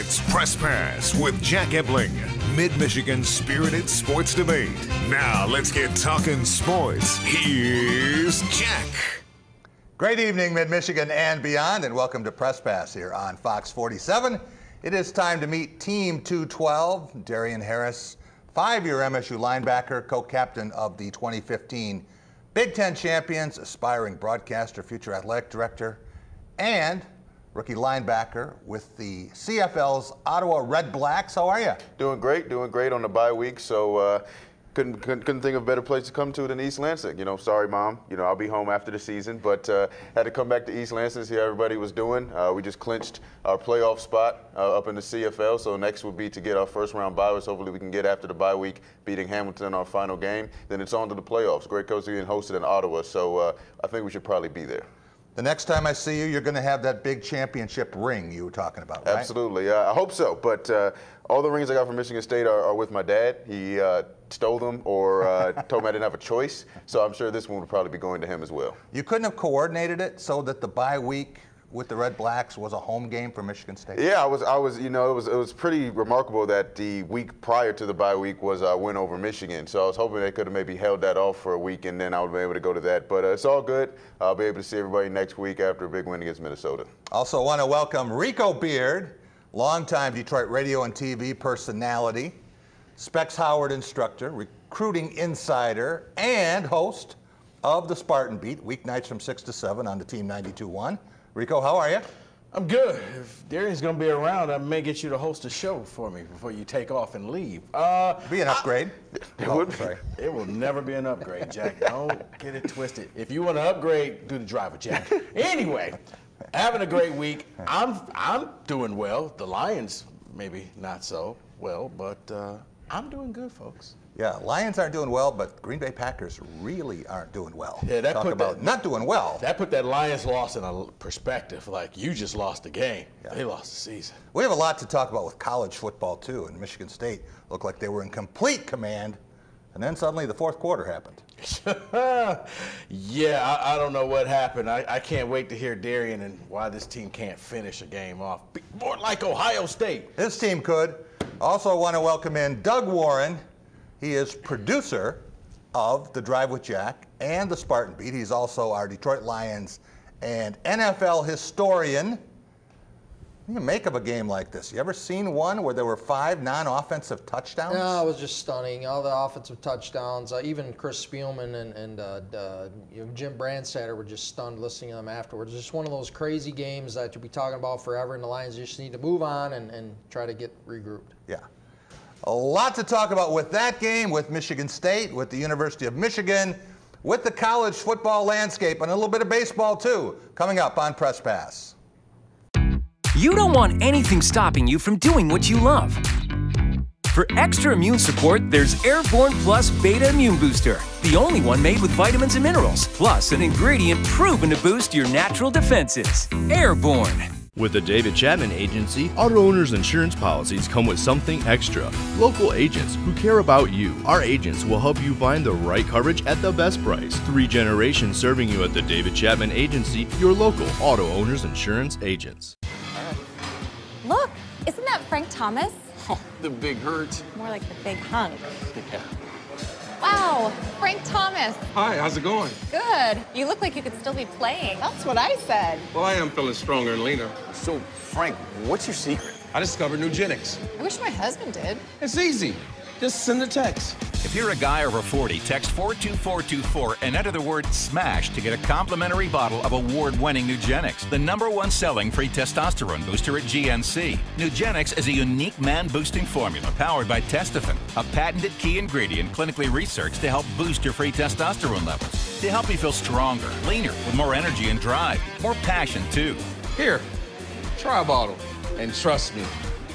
It's Press Pass with Jack Ebling, Mid-Michigan's spirited sports debate. Now let's get talking sports. Here's Jack. Great evening, Mid-Michigan and beyond, and welcome to Press Pass here on Fox 47. It is time to meet Team 212, Darian Harris, 5-year MSU linebacker, co-captain of the 2015 Big Ten champions, aspiring broadcaster, future athletic director, and rookie linebacker with the CFL's Ottawa Red Blacks. How are you? Doing great on the bye week. So couldn't think of a better place to come to than East Lansing. Sorry, Mom. I'll be home after the season, but had to come back to East Lansing to see how everybody was doing. We just clinched our playoff spot up in the CFL. So next would be to get our first round bye, which hopefully we can get after the bye week, beating Hamilton in our final game. Then it's on to the playoffs. Great coach being hosted in Ottawa. So I think we should probably be there. The next time I see you, you're going to have that big championship ring you were talking about, right? Absolutely. I hope so. But all the rings I got from Michigan State are with my dad. He stole them or told me I didn't have a choice. So I'm sure this one would probably be going to him as well. You couldn't have coordinated it so that the bye week with the Red Blacks was a home game for Michigan State? Yeah, I was. It was pretty remarkable that the week prior to the bye week was a win over Michigan. So I was hoping they could have maybe held that off for a week, and then I would be able to go to that. But it's all good. I'll be able to see everybody next week after a big win against Minnesota. Also want to welcome Rico Beard, longtime Detroit radio and TV personality, Specs Howard instructor, recruiting insider, and host of the Spartan Beat, weeknights from 6 to 7 on the Team 92.1. Rico, how are you? I'm good. If Darian's going to be around, I may get you to host a show for me before you take off and leave. Be an upgrade. It will never be an upgrade, Jack. Don't get it twisted. If you want to upgrade, do the driver, Jack. Anyway, having a great week. I'm doing well. The Lions, maybe not so well, but I'm doing good, folks. Yeah, Lions aren't doing well, but Green Bay Packers really aren't doing well. Yeah, Talk about not doing well. That put that Lions loss in a perspective. Like, you just lost the game. Yeah. They lost the season. We have a lot to talk about with college football, too. And Michigan State looked like they were in complete command, and then suddenly the fourth quarter happened. Yeah, I don't know what happened. I can't wait to hear Darian and why this team can't finish a game off. More like Ohio State. This team could. Also want to welcome in Doug Warren. He is producer of The Drive with Jack and the Spartan Beat. He's also our Detroit Lions and NFL historian. What do you make of a game like this? You ever seen one where there were 5 non-offensive touchdowns? No, it was just stunning. All the offensive touchdowns. Even Chris Spielman and Jim Brandstatter were just stunned listening to them afterwards. Just one of those crazy games that you'll be talking about forever, and the Lions just need to move on and try to get regrouped. Yeah. A lot to talk about with that game, with Michigan State, with the University of Michigan, with the college football landscape, and a little bit of baseball, too, coming up on Press Pass. You don't want anything stopping you from doing what you love. For extra immune support, there's Airborne Plus Beta Immune Booster, the only one made with vitamins and minerals, plus an ingredient proven to boost your natural defenses. Airborne. With the David Chapman Agency, auto owners' insurance policies come with something extra. Local agents who care about you. Our agents will help you find the right coverage at the best price. 3 generations serving you at the David Chapman Agency, your local auto owners' insurance agents. Look, isn't that Frank Thomas? Oh, the big hurt. More like the big hunk. Yeah. Wow, Frank Thomas. Hi, how's it going? Good. You look like you could still be playing. That's what I said. Well, I am feeling stronger and leaner. So, Frank, what's your secret? I discovered Nugenics. I wish my husband did. It's easy. Just send a text. If you're a guy over 40, text 42424 and enter the word SMASH to get a complimentary bottle of award-winning Nugenics, the #1 selling free testosterone booster at GNC. Nugenics is a unique man-boosting formula powered by Testofen, a patented key ingredient clinically researched to help boost your free testosterone levels, to help you feel stronger, leaner, with more energy and drive, more passion, too. Here, try a bottle. And trust me,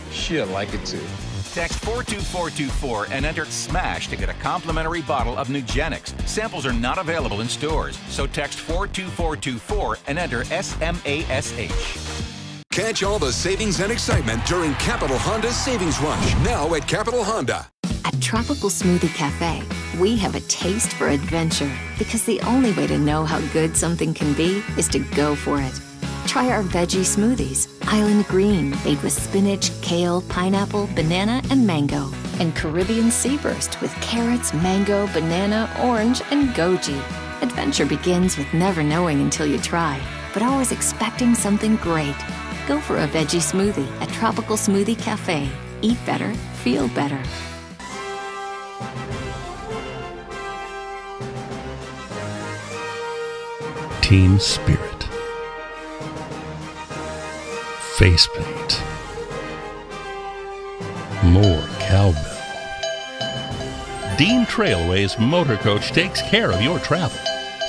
she'll like it, too. Text 42424 and enter SMASH to get a complimentary bottle of Nugenics. Samples are not available in stores, so text 42424 and enter SMASH. Catch all the savings and excitement during Capital Honda's Savings Rush, now at Capital Honda. At Tropical Smoothie Cafe, we have a taste for adventure because the only way to know how good something can be is to go for it. Try our veggie smoothies. Island Green, made with spinach, kale, pineapple, banana, and mango. And Caribbean Sea Burst with carrots, mango, banana, orange, and goji. Adventure begins with never knowing until you try, but always expecting something great. Go for a veggie smoothie at Tropical Smoothie Cafe. Eat better, feel better. Team spirit. Face paint. More cowbell. Dean Trailways Motor Coach takes care of your travel,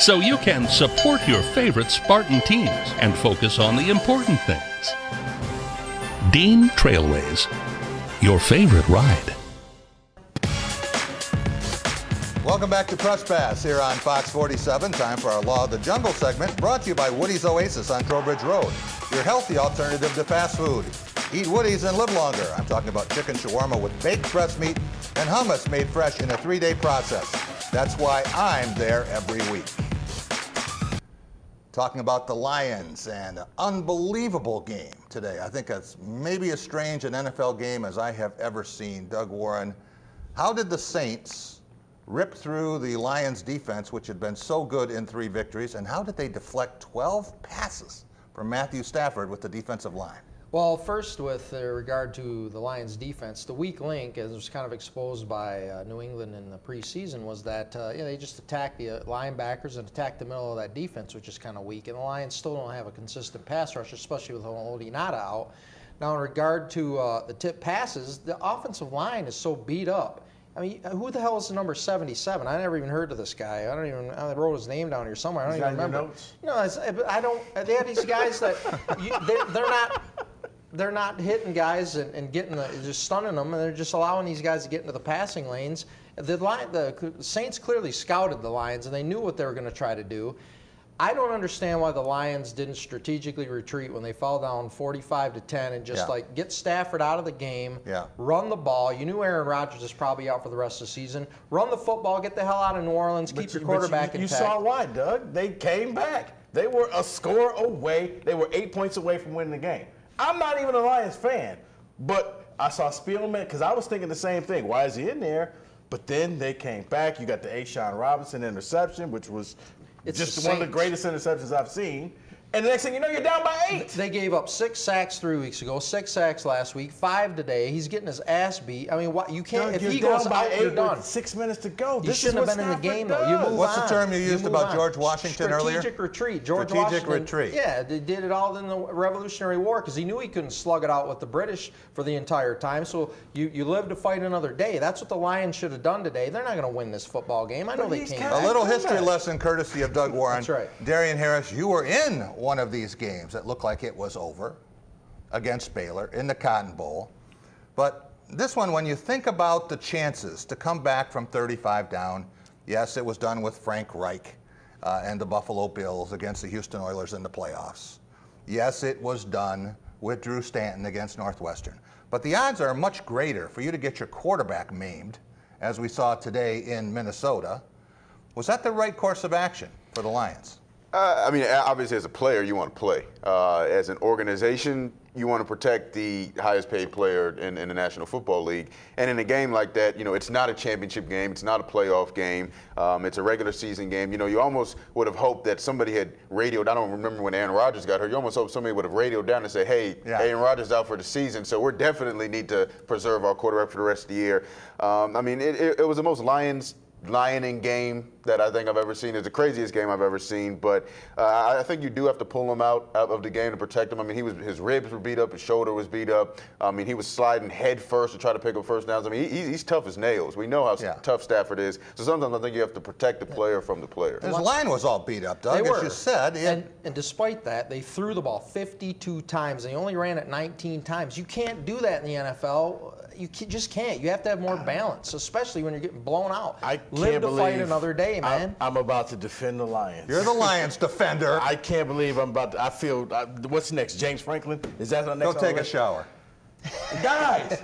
so you can support your favorite Spartan teams and focus on the important things. Dean Trailways, your favorite ride. Welcome back to Press Pass here on Fox 47. Time for our Law of the Jungle segment, brought to you by Woody's Oasis on Trowbridge Road, your healthy alternative to fast food. Eat Woody's and live longer. I'm talking about chicken shawarma with baked breast meat and hummus made fresh in a 3-day process. That's why I'm there every week. Talking about the Lions and an unbelievable game today. I think it's maybe as strange an NFL game as I have ever seen. Doug Warren, how did the Saints rip through the Lions defense, which had been so good in 3 victories, and how did they deflect 12 passes from Matthew Stafford with the defensive line? Well, first with regard to the Lions defense, the weak link, as was kind of exposed by New England in the preseason, was that they just attacked the linebackers and attacked the middle of that defense, which is kind of weak. And the Lions still don't have a consistent pass rush, especially with Olinata out. Now, in regard to the tip passes, the offensive line is so beat up. I mean, who the hell is the number 77? I never even heard of this guy. I wrote his name down here somewhere. I don't even remember. Notes? No, I don't. They have these guys that they're not hitting guys and getting just stunning them, and they're just allowing these guys to get into the passing lanes. The Saints clearly scouted the Lions, and they knew what they were going to try to do. I don't understand why the Lions didn't strategically retreat when they fell down 45-10 and just get Stafford out of the game, run the ball. You knew Aaron Rodgers is probably out for the rest of the season. Run the football, get the hell out of New Orleans, keep your quarterback intact. You saw why, Doug. They came back. They were a score away. They were 8 points away from winning the game. I'm not even a Lions fan, but I saw Spielman because I was thinking the same thing. Why is he in there? But then they came back. You got the A'Shawn Robinson interception, which was just one of the greatest interceptions I've seen. And the next thing you know, you're down by 8. They gave up 6 sacks 3 weeks ago, 6 sacks last week, 5 today. He's getting his ass beat. I mean, what you can't. Doug, if he goes out, you're done. 6 minutes to go. You shouldn't have been in the game though. You move What's on. the term you used about George Washington earlier? Strategic retreat. George Strategic Washington. retreat. Yeah, they did it all in the Revolutionary War because he knew he couldn't slug it out with the British for the entire time. So you live to fight another day. That's what the Lions should have done today. They're not going to win this football game. I know they can't. A little history lesson courtesy of Doug Warren. That's right. Darian Harris, you were in one of these games that looked like it was over against Baylor in the Cotton Bowl. But this one, when you think about the chances to come back from 35 down, yes, it was done with Frank Reich and the Buffalo Bills against the Houston Oilers in the playoffs. Yes, it was done with Drew Stanton against Northwestern. But the odds are much greater for you to get your quarterback maimed, as we saw today in Minnesota. Was that the right course of action for the Lions? I mean, obviously, as a player, you want to play. As an organization, you want to protect the highest paid player in the National Football League. And in a game like that, it's not a championship game. It's not a playoff game. It's a regular season game. You almost would have hoped that somebody had radioed. I don't remember when Aaron Rodgers got hurt. You almost hope somebody would have radioed down and say, hey, Aaron Rodgers out for the season, so we definitely need to preserve our quarterback for the rest of the year. I mean, it was the most Lioning game that I think I've ever seen. It's the craziest game I've ever seen, but I think you do have to pull him out of the game to protect him. I mean, his ribs were beat up, his shoulder was beat up. I mean, he was sliding head first to try to pick up first downs. I mean, he's tough as nails. We know how tough Stafford is. So sometimes I think you have to protect the player from the player. His line was all beat up, Doug, as you said. And despite that, they threw the ball 52 times. They only ran it 19 times. You can't do that in the NFL. You just can't. You have to have more balance, especially when you're getting blown out. Live to fight another day, man. I'm about to defend the Lions. You're the Lions defender. I can't believe I'm about to. I feel. What's next? James Franklin? Is that the next? Go take a shower. Guys,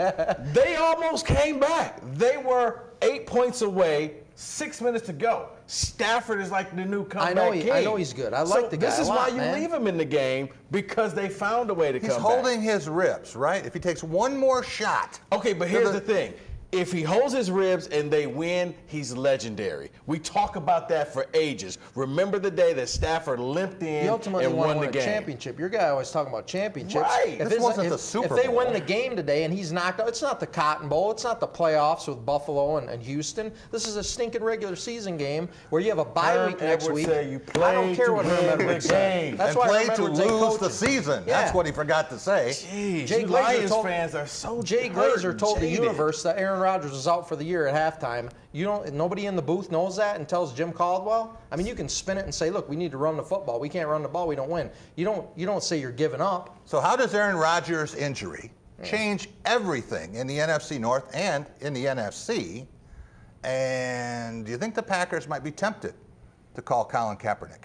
they almost came back. They were 8 points away, 6 minutes to go. Stafford is like the new comeback king. I know he's good. I like the guy. This is why you leave him in the game, because they found a way to come back. He's holding his ribs, right? If he takes one more shot. Okay, but here's the thing. If he holds his ribs and they win, he's legendary. We talk about that for ages. Remember the day that Stafford limped in and won the game. Championship. Your guy always talking about championships. Right. This wasn't the Super Bowl. If they win the game today and he's knocked out, it's not the Cotton Bowl. It's not the playoffs with Buffalo and Houston. This is a stinking regular season game where you have a bye week next week. I don't care what Herm Edwards said. That's why play to lose the season. Yeah. That's what he forgot to say. Jeez, Jay Lions fans are so Jay Glazer told the universe that Aaron Rodgers was out for the year at halftime. Nobody in the booth knows that and tells Jim Caldwell. I mean, you can spin it and say, look, we need to run the football. We can't run the ball, we don't win. You don't say you're giving up. So how does Aaron Rodgers' injury change everything in the NFC North and in the NFC? And do you think the Packers might be tempted to call Colin Kaepernick?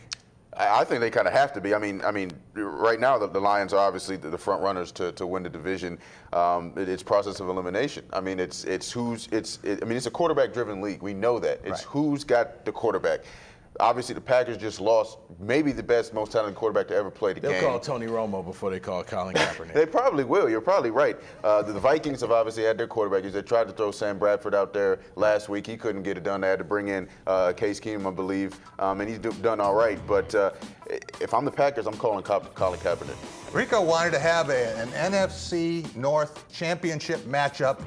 I think they kind of have to be. I mean, right now the Lions are obviously the front runners to win the division. It's process of elimination. I mean, it's a quarterback-driven league. We know that. It's who's got the quarterback. Obviously, the Packers just lost maybe the best, most talented quarterback to ever play the game. They'll call Tony Romo before they call Colin Kaepernick. They probably will. You're probably right. The Vikings have obviously had their quarterback. They tried to throw Sam Bradford out there last week. He couldn't get it done. They had to bring in Case Keenum, I believe, and he's done all right. But if I'm the Packers, I'm calling Colin Kaepernick. Rico wanted to have an NFC North championship matchup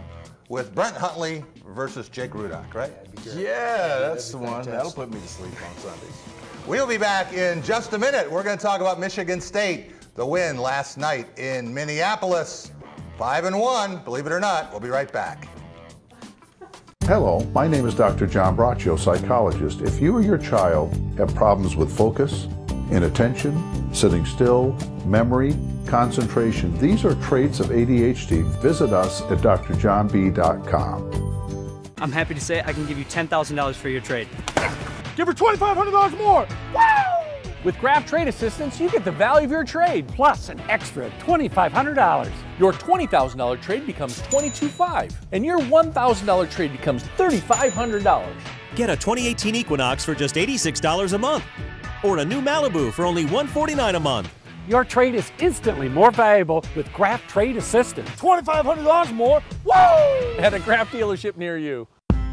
with Brent Huntley versus Jake Rudock, right? Yeah, that's the one. That'll put me to sleep on Sundays. We'll be back in just a minute. We're going to talk about Michigan State, the win last night in Minneapolis. 5-1, believe it or not. We'll be right back. Hello, my name is Dr. John Braccio, psychologist. If you or your child have problems with focus, inattention, sitting still, memory, concentration, these are traits of ADHD. Visit us at drjohnb.com. I'm happy to say I can give you $10,000 for your trade. Give her $2,500 more! Wow! With Graph Trade Assistance, you get the value of your trade plus an extra $2,500. Your $20,000 trade becomes $22,500, and your $1,000 trade becomes $3,500. Get a 2018 Equinox for just $86 a month, or a new Malibu for only $149 a month. Your trade is instantly more valuable with Graph Trade Assistance. $2,500 more, whoa! At a Graph dealership near you.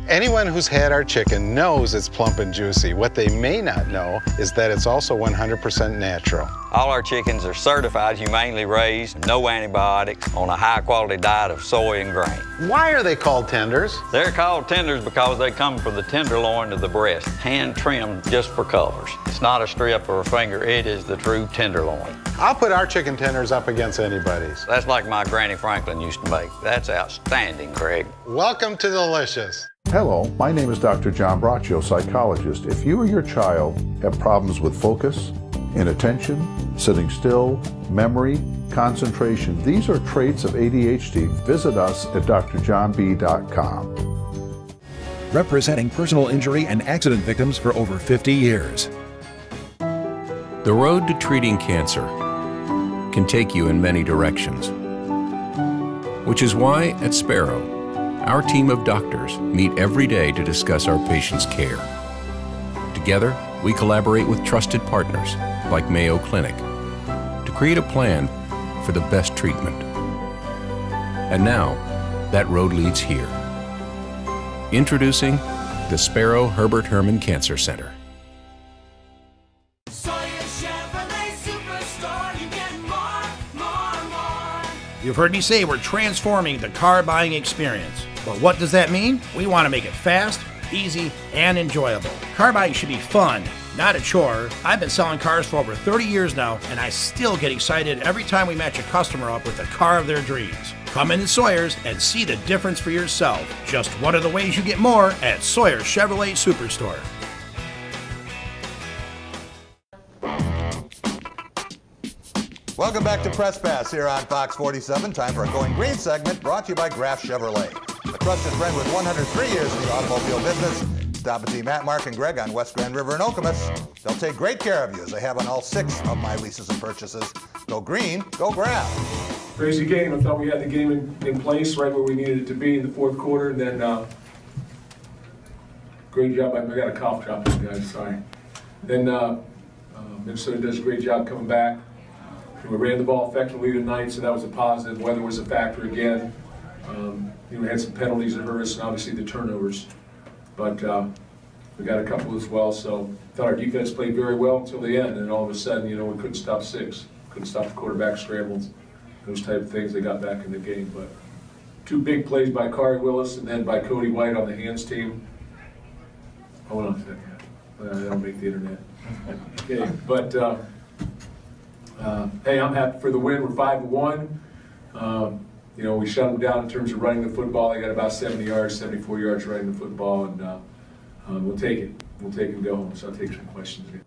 Anyone who's had our chicken knows it's plump and juicy. What they may not know is that it's also 100% natural. All our chickens are certified, humanely raised, no antibiotics, on a high-quality diet of soy and grain. Why are they called tenders? They're called tenders because they come from the tenderloin of the breast, hand-trimmed just for colors. It's not a strip or a finger, it is the true tenderloin. I'll put our chicken tenders up against anybody's. That's like my Granny Franklin used to make. That's outstanding, Craig. Welcome to Delicious. Hello, my name is Dr. John Braccio, psychologist. If you or your child have problems with focus, inattention, sitting still, memory, concentration, these are traits of ADHD. Visit us at drjohnb.com. Representing personal injury and accident victims for over 50 years. The road to treating cancer can take you in many directions, which is why at Sparrow, our team of doctors meet every day to discuss our patients' care. Together, we collaborate with trusted partners like Mayo Clinic to create a plan for the best treatment. And now, that road leads here. Introducing the Sparrow Herbert Herman Cancer Center. You've heard me say we're transforming the car buying experience. But what does that mean? We want to make it fast, easy, and enjoyable. Car buying should be fun, not a chore. I've been selling cars for over 30 years now, and I still get excited every time we match a customer up with the car of their dreams. Come into Sawyer's and see the difference for yourself. Just one of the ways you get more at Sawyer's Chevrolet Superstore. Welcome back to Press Pass here on Fox 47. Time for a Going Green segment brought to you by Graf Chevrolet. A trusted friend with 103 years in the automobile business. Stop and see Matt, Mark, and Greg on West Grand River in Okemos. They'll take great care of you as they have on all 6 of my leases and purchases. Go green, go Graf. Crazy game. I thought we had the game in place right where we needed it to be in the fourth quarter. And then great job. I got a cough drop in, guys, sorry. Then Minnesota does a great job coming back. We ran the ball effectively tonight, so that was a positive. Weather was a factor again. We had some penalties that hurt us, and obviously the turnovers. But we got a couple as well, so I thought our defense played very well until the end, and all of a sudden, we couldn't stop six. Couldn't stop the quarterback scrambles, those type of things. They got back in the game. But 2 big plays by Kari Willis and then by Cody White on the hands team. Hold on a second. That'll make the internet. Okay, but hey, I'm happy for the win. We're 5-1. We shut them down in terms of running the football. They got about 70 yards, 74 yards running the football, and we'll take it. We'll take it and go home. So I'll take some questions again.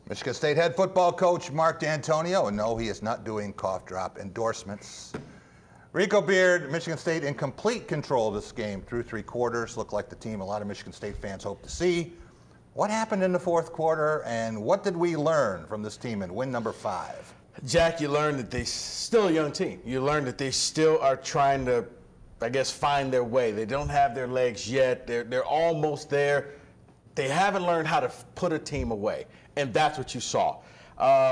Michigan State head football coach Mark D'Antonio, and no, he is not doing cough drop endorsements. Rico Beard, Michigan State in complete control of this game through 3 quarters. Looked like the team a lot of Michigan State fans hope to see. What happened in the 4th quarter, and what did we learn from this team in win number 5? Jack, you learned that they're still a young team. You learned that they still are trying to, I guess, find their way. They don't have their legs yet. They're almost there. They haven't learned how to put a team away, and that's what you saw.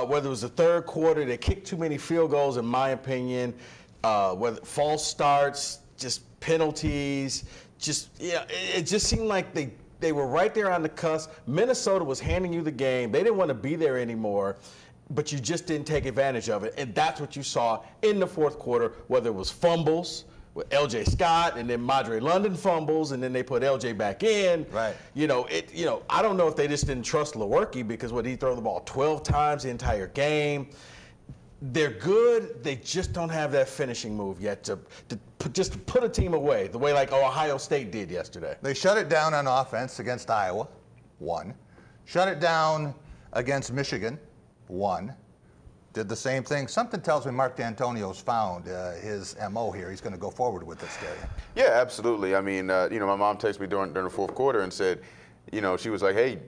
Whether it was the 3rd quarter, they kicked too many field goals, in my opinion. Whether false starts, just penalties, it just seemed like they were right there on the cusp. Minnesota was handing you the game. They didn't want to be there anymore, but you just didn't take advantage of it. And that's what you saw in the 4th quarter, whether it was fumbles with L.J. Scott and then Madre London fumbles, and then they put L.J. back in. Right. I don't know if they just didn't trust Lewerke because he threw the ball 12 times the entire game. They're good. They just don't have that finishing move yet to put a team away the way like Ohio State did yesterday. They shut it down on offense against Iowa, 1. Shut it down against Michigan, 1. Did the same thing. Something tells me Mark D'Antonio's found his MO here. He's going to go forward with this, Darian. Yeah, absolutely. I mean, my mom texted me during the 4th quarter and said, she was like, hey,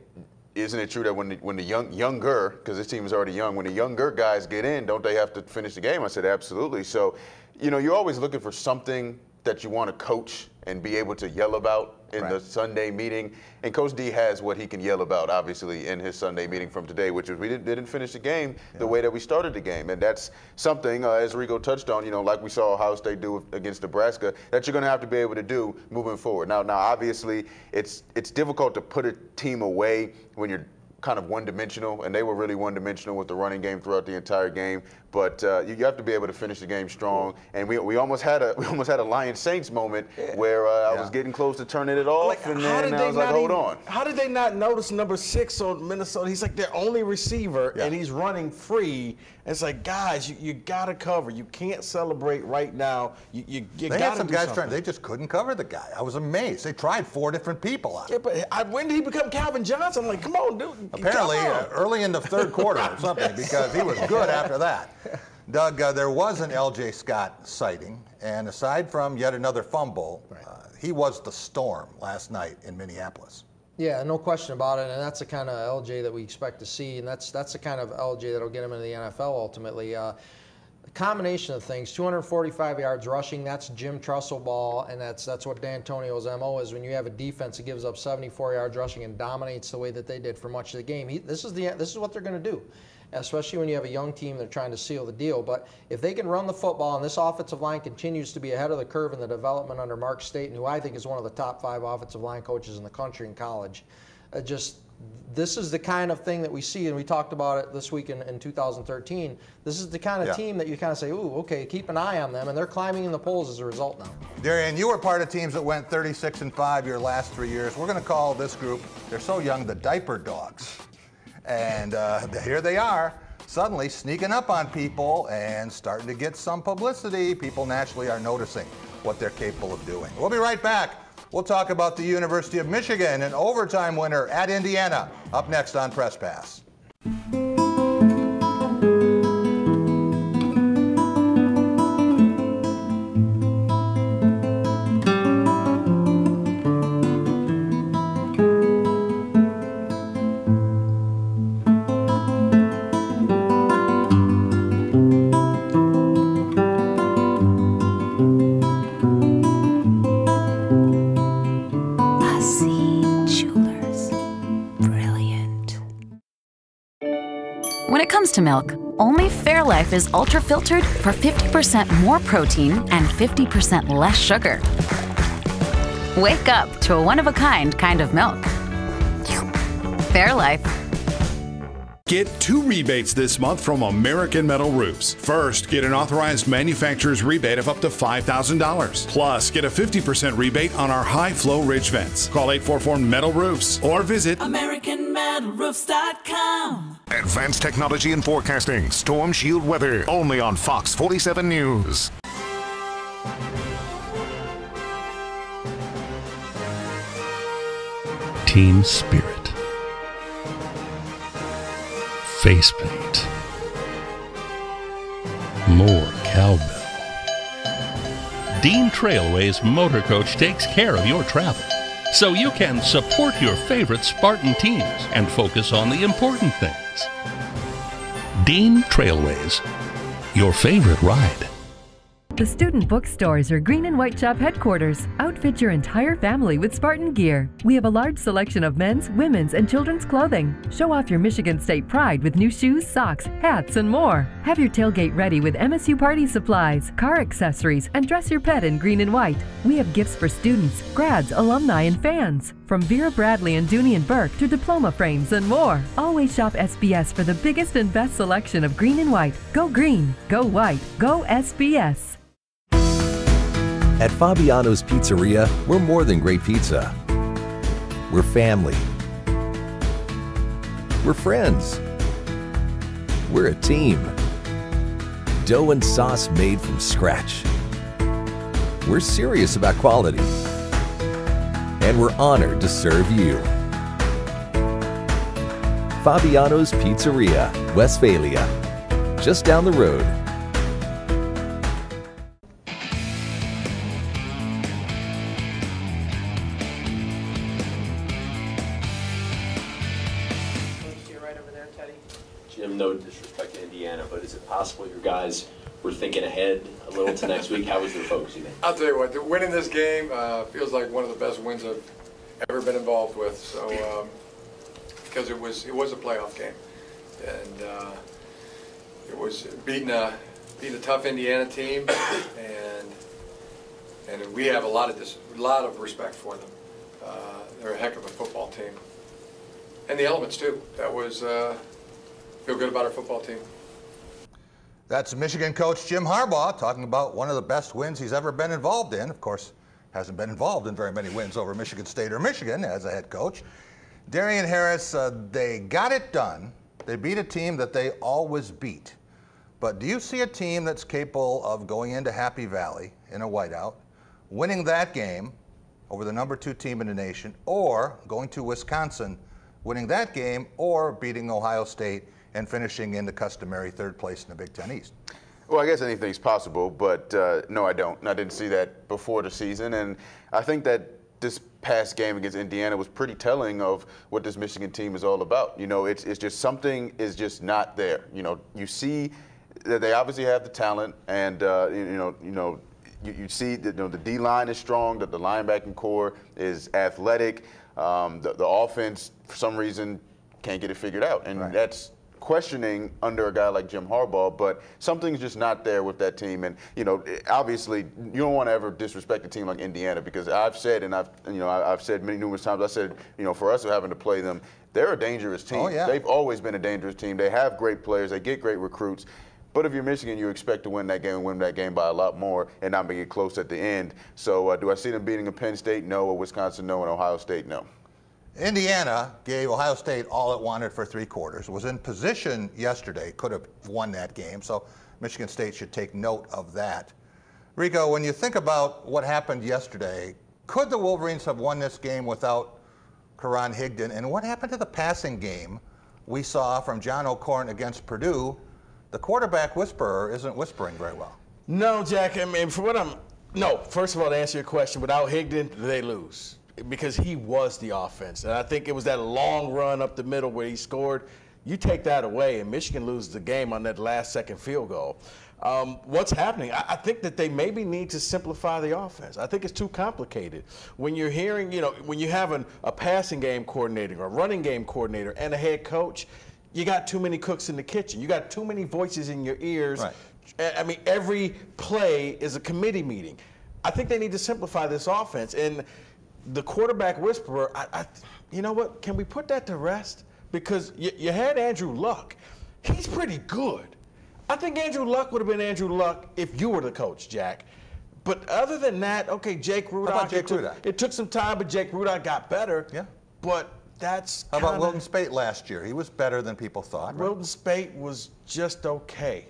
isn't it true that when the younger, because this team is already young, when the younger guys get in, don't they have to finish the game? I said, absolutely. So, you're always looking for something that you want to coach and be able to yell about in the Sunday meeting. And Coach D has what he can yell about, obviously, in his Sunday meeting from today, which is we didn't finish the game the way that we started the game. And that's something, as Rico touched on, like we saw Ohio State do against Nebraska, that you're going to have to be able to do moving forward. Now, obviously, it's difficult to put a team away when you're kind of one-dimensional, and they were really one-dimensional with the running game throughout the entire game. But you have to be able to finish the game strong. And we almost had a Lions Saints moment where I was getting close to turning it off, and then I was like, hold on. How did they not notice number 6 on Minnesota? He's like their only receiver, and he's running free. And it's like, guys, you got to cover. You can't celebrate right now. You got to do something. They had some guys trying. They just couldn't cover the guy. I was amazed. They tried 4 different people on him. Yeah, but when did he become Calvin Johnson? I'm like, come on, dude. Apparently, early in the 3rd quarter or something, because he was good after that. Doug, there was an L.J. Scott sighting, and aside from yet another fumble, he was the storm last night in Minneapolis. Yeah, no question about it, and that's the kind of LJ that we expect to see, and that's the kind of LJ that'll get him into the NFL ultimately. A combination of things, 245 yards rushing, that's Jim Tressel ball, and that's what D'Antonio's MO is. When you have a defense that gives up 74 yards rushing and dominates the way that they did for much of the game, this is what they're going to do, especially when you have a young team that are trying to seal the deal. But if they can run the football, and this offensive line continues to be ahead of the curve in the development under Mark Staten, who I think is one of the top 5 offensive line coaches in the country in college, this is the kind of thing that we see, and we talked about it this week in 2013. This is the kind of team that you kind of say, ooh, okay, keep an eye on them, and they're climbing in the polls as a result now. Darian, you were part of teams that went 36-5 your last 3 years. We're going to call this group, they're so young, the diaper dogs. And here they are, suddenly sneaking up on people and starting to get some publicity. People naturally are noticing what they're capable of doing. We'll be right back. We'll talk about the University of Michigan, an overtime winner at Indiana, up next on Press Pass. I see comes to milk, only Fairlife is ultra filtered for 50% more protein and 50% less sugar. Wake up to a one-of-a-kind kind of milk. Fairlife. Get 2 rebates this month from American Metal Roofs. First, get an authorized manufacturer's rebate of up to $5,000. Plus, get a 50% rebate on our high-flow ridge vents. Call 844-METAL-ROOFS or visit AmericanMetalRoofs.com. Advanced technology and forecasting. Storm Shield weather. Only on Fox 47 News. Team spirit. Face paint. More cowbell. Dean Trailway's motor coach takes care of your travel, so you can support your favorite Spartan teams and focus on the important things. Dean Trailways, your favorite ride. The student bookstores are Green and White Shop headquarters. Outfit your entire family with Spartan gear. We have a large selection of men's, women's, and children's clothing. Show off your Michigan State pride with new shoes, socks, hats, and more. Have your tailgate ready with MSU party supplies, car accessories, and dress your pet in green and white. We have gifts for students, grads, alumni, and fans. From Vera Bradley and Dooney and Burke to diploma frames and more. Always shop SBS for the biggest and best selection of green and white. Go green, go white, go SBS. At Fabiano's Pizzeria, we're more than great pizza. We're family. We're friends. We're a team. Dough and sauce made from scratch. We're serious about quality. And we're honored to serve you. Fabiano's Pizzeria, Westphalia. Just down the road. Jim, no disrespect to Indiana, but is it possible your guys were thinking ahead a little to next week? How was your focus, you think? I'll tell you what, winning this game feels like one of the best wins I've ever been involved with. So, because it was a playoff game, and it was beating a tough Indiana team, and we have a lot of respect for them. They're a heck of a football team, and the elements too. That was. Feel good about our football team. That's Michigan coach Jim Harbaugh talking about one of the best wins he's ever been involved in. Of course, hasn't been involved in very many wins over Michigan State or Michigan as a head coach. Darian Harris, they got it done. They beat a team that they always beat. But do you see a team that's capable of going into Happy Valley in a whiteout, winning that game over the #2 team in the nation, or going to Wisconsin, winning that game, or beating Ohio State and finishing in the customary 3rd place in the Big Ten East? Well, I guess anything's possible, but no, I don't. I didn't see that before the season, and I think that this past game against Indiana was pretty telling of what this Michigan team is all about. You know, it's just something is just not there. You know, you see that they obviously have the talent, and you see that the D-line is strong, that the linebacking core is athletic. The offense, for some reason, can't get it figured out, and that's questioning under a guy like Jim Harbaugh, but something's just not there with that team. And obviously, you don't want to ever disrespect a team like Indiana, because I've said, and I've said numerous times, I said, for us having to play them, they're a dangerous team. Oh, yeah. They've always been a dangerous team. They have great players. They get great recruits. But if you're Michigan, you expect to win that game and win that game by a lot more and not make it close at the end. So do I see them beating a Penn State? No. Or Wisconsin? No. And Ohio State? No. Indiana gave Ohio State all it wanted for 3 quarters, was in position yesterday, could have won that game, so Michigan State should take note of that. Rico, when you think about what happened yesterday, could the Wolverines have won this game without Karan Higdon? And what happened to the passing game we saw from John O'Korn against Purdue? The quarterback whisperer isn't whispering very well. No, Jack, I mean, first of all, to answer your question, without Higdon, they lose, because he was the offense. And I think it was that long run up the middle where he scored. You take that away, and Michigan loses the game on that last-second field goal. What's happening? I think that they maybe need to simplify the offense. I think it's too complicated. When you're hearing, when you have a passing game coordinator, a running game coordinator, and a head coach, you got too many cooks in the kitchen. You got too many voices in your ears. Right. I mean, every play is a committee meeting. I think they need to simplify this offense. And the quarterback whisperer, you know what? Can we put that to rest? Because you had Andrew Luck. He's pretty good. I think Andrew Luck would have been Andrew Luck if you were the coach, Jack. But other than that, okay, Jake Rudock. How about Jake Rudock? It took some time, but Jake Rudock got better. Yeah. But that's How about Wilton Spate last year? He was better than people thought. Right? Wilton Spate was just okay.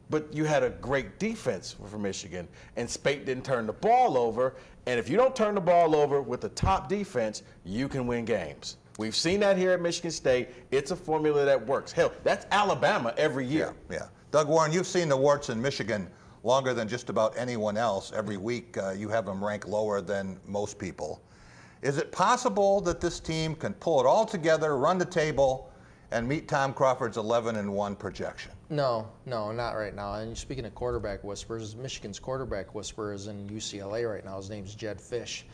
But you had a great defense for Michigan, and Spate didn't turn the ball over. And if you don't turn the ball over with the top defense, you can win games. We've seen that here at Michigan State. It's a formula that works. Hell, that's Alabama every year. Yeah. Doug Warren, you've seen the warts in Michigan longer than just about anyone else. Every week you have them rank lower than most people. Is it possible that this team can pull it all together, run the table, and meet Tom Crawford's 11-1 projection? No, not right now. And speaking of quarterback whisperers, Michigan's quarterback whisperer is in UCLA right now. His name's Jed Fish.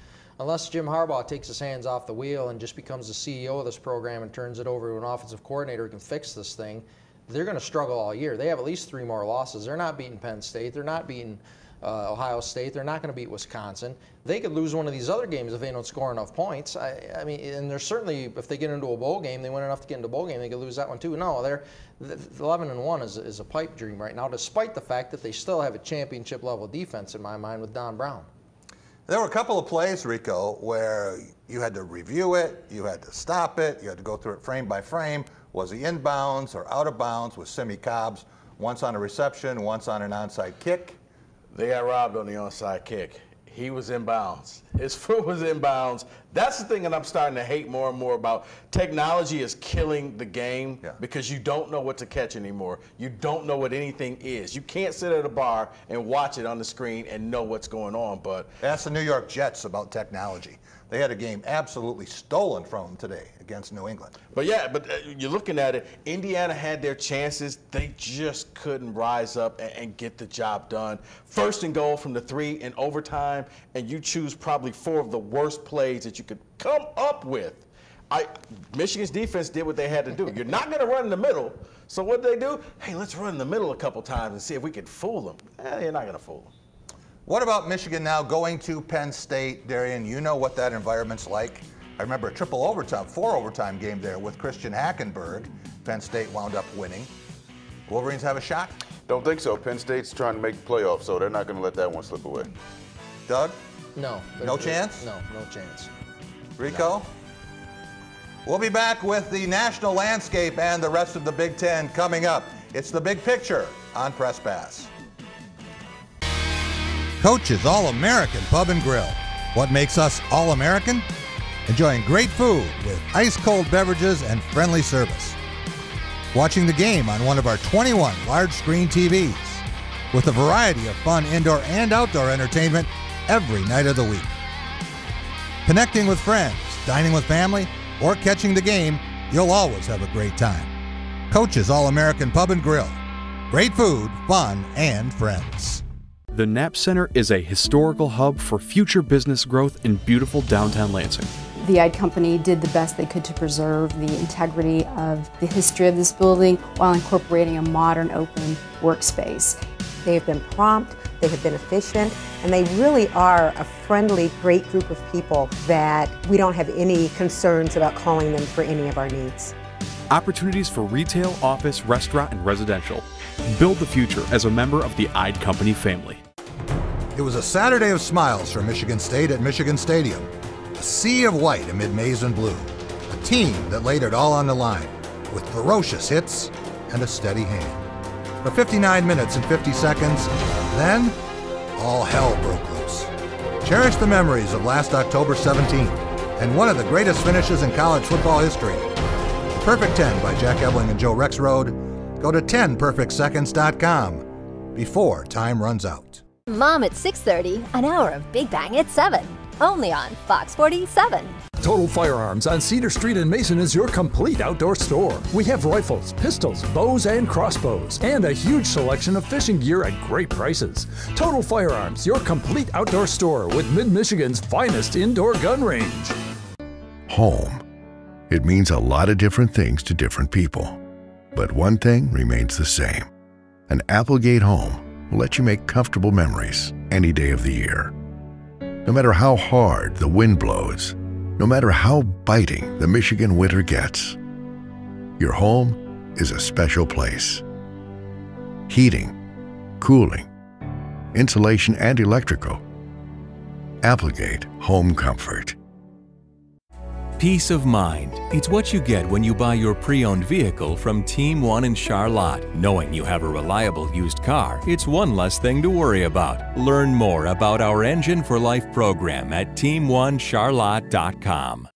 Unless Jim Harbaugh takes his hands off the wheel and just becomes the CEO of this program and turns it over to an offensive coordinator who can fix this thing, they're going to struggle all year. They have at least 3 more losses. They're not beating Penn State. They're not beating Ohio State. They're not going to beat Wisconsin. They could lose one of these other games if they don't score enough points. I mean, and they're certainly, if they get into a bowl game, they win enough to get into a bowl game, they could lose that one too. No, they're 11-1 is a pipe dream right now, despite the fact that they still have a championship level defense in my mind with Don Brown. There were a couple of plays, Rico, where you had to review it, you had to stop it, you had to go through it frame by frame. Was he inbounds or out of bounds with Simi Cobbs? Once on a reception, once on an onside kick. They got robbed on the onside kick. He was inbounds. His foot was inbounds. That's the thing that I'm starting to hate more and more about. Technology is killing the game because you don't know what to catch anymore. You don't know what anything is. You can't sit at a bar and watch it on the screen and know what's going on. But ask the New York Jets about technology. They had a game absolutely stolen from them today against New England. But yeah, you're looking at it, Indiana had their chances. They just couldn't rise up and get the job done. First and goal from the 3 in overtime, and you choose probably 4 of the worst plays that you could come up with. Michigan's defense did what they had to do. You're not going to run in the middle. So what did they do? Hey, let's run in the middle a couple times and see if we can fool them. You're not going to fool them. What about Michigan now going to Penn State, Darian? You know what that environment's like. I remember a 4 overtime game there with Christian Hackenberg. Penn State wound up winning. Wolverines have a shot? Don't think so. Penn State's trying to make the playoffs, so they're not going to let that one slip away. Doug? No. No chance? No chance. Rico? No. We'll be back with the national landscape and the rest of the Big Ten coming up. It's The Big Picture on Press Pass. Coach's All-American Pub and Grill. What makes us All-American? Enjoying great food with ice-cold beverages and friendly service. Watching the game on one of our 21 large-screen TVs. With a variety of fun indoor and outdoor entertainment every night of the week. Connecting with friends, dining with family, or catching the game, you'll always have a great time. Coach's All-American Pub and Grill. Great food, fun, and friends. The Knapp Center is a historical hub for future business growth in beautiful downtown Lansing. The Ide Company did the best they could to preserve the integrity of the history of this building while incorporating a modern open workspace. They have been prompt, they have been efficient, and they really are a friendly, great group of people that we don't have any concerns about calling them for any of our needs. Opportunities for retail, office, restaurant, and residential. Build the future as a member of the Ide Company family. It was a Saturday of smiles for Michigan State at Michigan Stadium. A sea of white amid maize and blue. A team that laid it all on the line with ferocious hits and a steady hand. For 59 minutes and 50 seconds, then all hell broke loose. Cherish the memories of last October 17th and one of the greatest finishes in college football history. Perfect 10 by Jack Ebling and Joe Rexrode. Go to 10perfectseconds.com before time runs out. Mom at 6:30, an hour of Big Bang at 7. Only on Fox 47. Total Firearms on Cedar Street in Mason is your complete outdoor store. We have rifles, pistols, bows, and crossbows, and a huge selection of fishing gear at great prices. Total Firearms, your complete outdoor store with Mid-Michigan's finest indoor gun range. Home. It means a lot of different things to different people. But one thing remains the same. An Applegate home will let you make comfortable memories any day of the year. No matter how hard the wind blows, no matter how biting the Michigan winter gets, your home is a special place. Heating, cooling, insulation, and electrical. Applegate Home Comfort. Peace of mind. It's what you get when you buy your pre-owned vehicle from Team One in Charlotte. Knowing you have a reliable used car, it's one less thing to worry about. Learn more about our Engine for Life program at team1charlotte.com.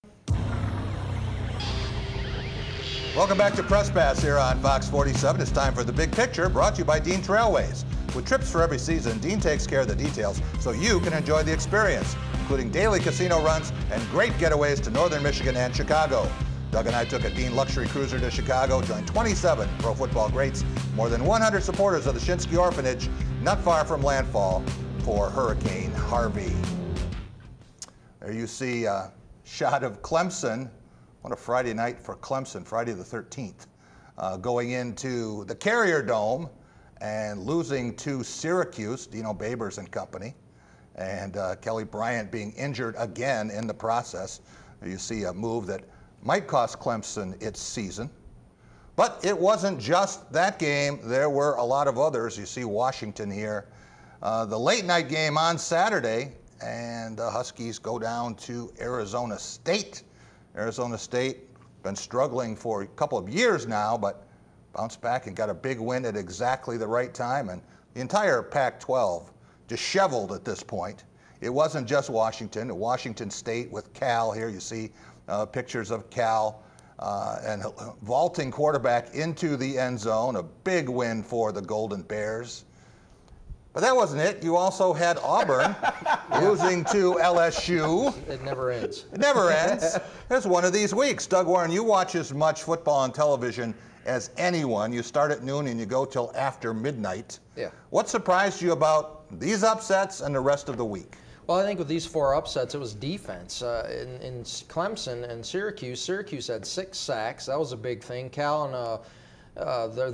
Welcome back to Press Pass here on Fox 47. It's time for The Big Picture, brought to you by Dean Trailways. With trips for every season, Dean takes care of the details so you can enjoy the experience, including daily casino runs and great getaways to northern Michigan and Chicago. Doug and I took a Dean luxury cruiser to Chicago, joined 27 pro football greats, more than 100 supporters of the Shinsky Orphanage, not far from landfall for Hurricane Harvey. There you see a shot of Clemson. What a Friday night for Clemson, Friday the 13th, going into the Carrier Dome and losing to Syracuse, Dino Babers and company, and Kelly Bryant being injured again in the process. You see a move that might cost Clemson its season. But it wasn't just that game. There were a lot of others. You see Washington here. The late night game on Saturday, and the Huskies go down to Arizona State. Arizona State been struggling for a couple of years now, but bounced back and got a big win at exactly the right time. And the entire Pac-12 disheveled at this point. It wasn't just Washington. Washington State with Cal here. You see pictures of Cal and vaulting quarterback into the end zone. A big win for the Golden Bears. But that wasn't it. You also had Auburn losing to LSU. It never ends. It never ends. It's one of these weeks. Doug Warren, you watch as much football on television as anyone. You start at noon and you go till after midnight. Yeah. What surprised you about these upsets and the rest of the week? Well, I think with these four upsets, it was defense. In Clemson and Syracuse had 6 sacks. That was a big thing. Cal and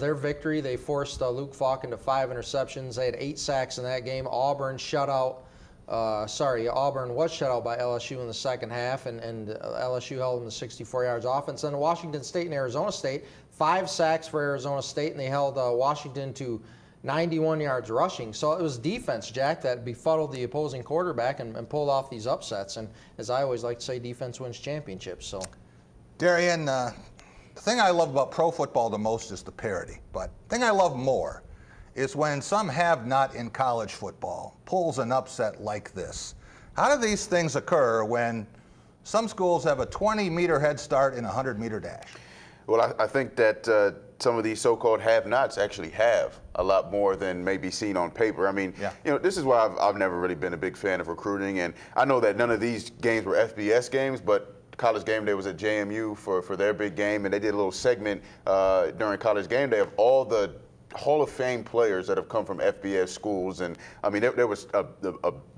their victory, they forced Luke Falk into 5 interceptions. They had 8 sacks in that game. Auburn was shut out by LSU in the second half, and LSU held them to 64 yards offense. Then Washington State and Arizona State, 5 sacks for Arizona State, and they held Washington to 91 yards rushing. So it was defense, Jack, that befuddled the opposing quarterback and pulled off these upsets. And as I always like to say, defense wins championships. So, Darian, the thing I love about pro football the most is the parity. But the thing I love more is when some have-not in college football pulls an upset like this. How do these things occur when some schools have a 20-meter head start in a 100-meter dash? Well, I think that some of these so-called have-nots actually have a lot more than may be seen on paper. I mean, you know, this is why I've never really been a big fan of recruiting, and I know that none of these games were FBS games, but College Game Day was at JMU for their big game, and they did a little segment during College Game Day of all the Hall of Fame players that have come from FBS schools, and I mean there was a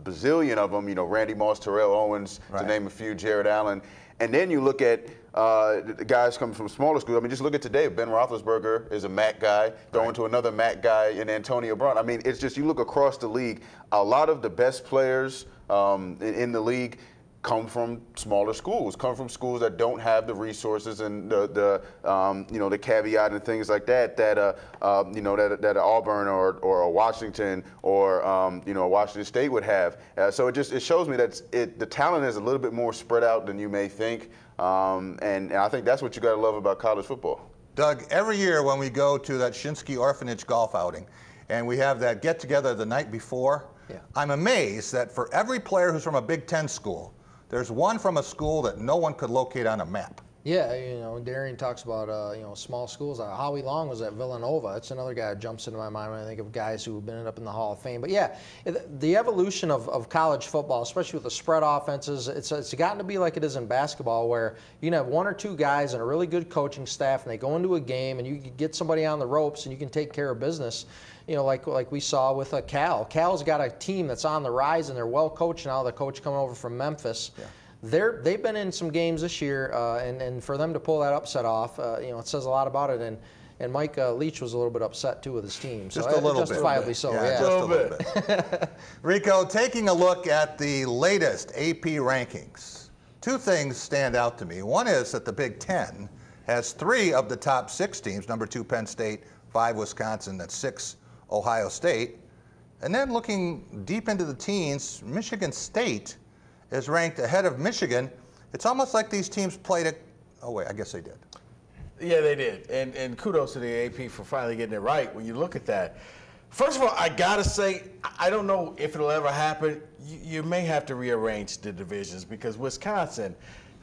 bazillion of them. You know, Randy Moss, Terrell Owens, to name a few, Jared Allen, and then you look at the guys coming from smaller schools. I mean, just look at today. Ben Roethlisberger is a MAC guy, throwing to another MAC guy in Antonio Brown. I mean, it's just, you look across the league, a lot of the best players in the league come from smaller schools, come from schools that don't have the resources and the caveat and things like that that Auburn or a Washington or Washington State would have. So it shows me that the talent is a little bit more spread out than you may think, and I think that's what you got to love about college football. Doug, every year when we go to that Shinsky Orphanage golf outing and we have that get together the night before, I'm amazed that for every player who's from a Big Ten school, there's one from a school that no one could locate on a map. Yeah, you know, Darian talks about, small schools. Howie Long was at Villanova. It's another guy that jumps into my mind when I think of guys who have been up in the Hall of Fame. But yeah, the evolution of college football, especially with the spread offenses, it's gotten to be like it is in basketball, where you can have 1 or 2 guys and a really good coaching staff, and they go into a game, and you can get somebody on the ropes, and you can take care of business. You know, like we saw with Cal. Cal's got a team that's on the rise, and they're well coached now. The coach coming over from Memphis. Yeah. They've been in some games this year, and for them to pull that upset off, it says a lot about it. And And Mike Leach was a little bit upset too with his team. So Just a little bit. Justifiably so, yeah. Just a little bit. Rico, taking a look at the latest AP rankings, two things stand out to me. One is that the Big Ten has 3 of the top 6 teams, number 2 Penn State, 5 Wisconsin, that's 6 Ohio State. And then looking deep into the teens, Michigan State is ranked ahead of Michigan. It's almost like these teams played it. Oh, wait, I guess they did. Yeah, they did. And kudos to the AP for finally getting it right when you look at that. First of all, I got to say, I don't know if it'll ever happen. You may have to rearrange the divisions because Wisconsin,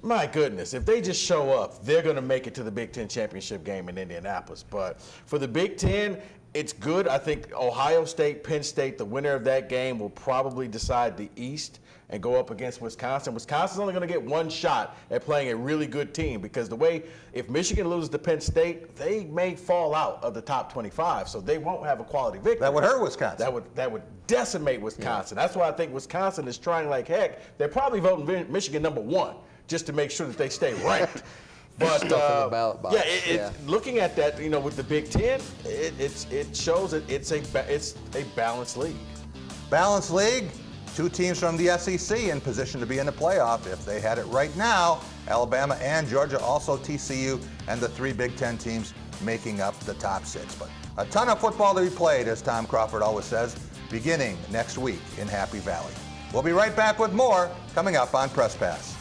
my goodness, if they just show up, they're going to make it to the Big Ten championship game in Indianapolis. But for the Big Ten, it's good. I think Ohio State, Penn State, the winner of that game will probably decide the East and go up against Wisconsin. Wisconsin's only going to get one shot at playing a really good team because the way, if Michigan loses to Penn State, they may fall out of the top 25, so they won't have a quality victory. That would hurt Wisconsin. That would decimate Wisconsin. Yeah. That's why I think Wisconsin is trying like heck. They're probably voting Michigan number 1 just to make sure that they stay ranked. But looking at that, you know, with the Big Ten, it shows that it's a balanced league. Balanced league. 2 teams from the SEC in position to be in the playoff if they had it right now. Alabama and Georgia, also TCU, and the 3 Big Ten teams making up the top 6. But a ton of football to be played, as Tom Crawford always says, beginning next week in Happy Valley. We'll be right back with more coming up on Press Pass.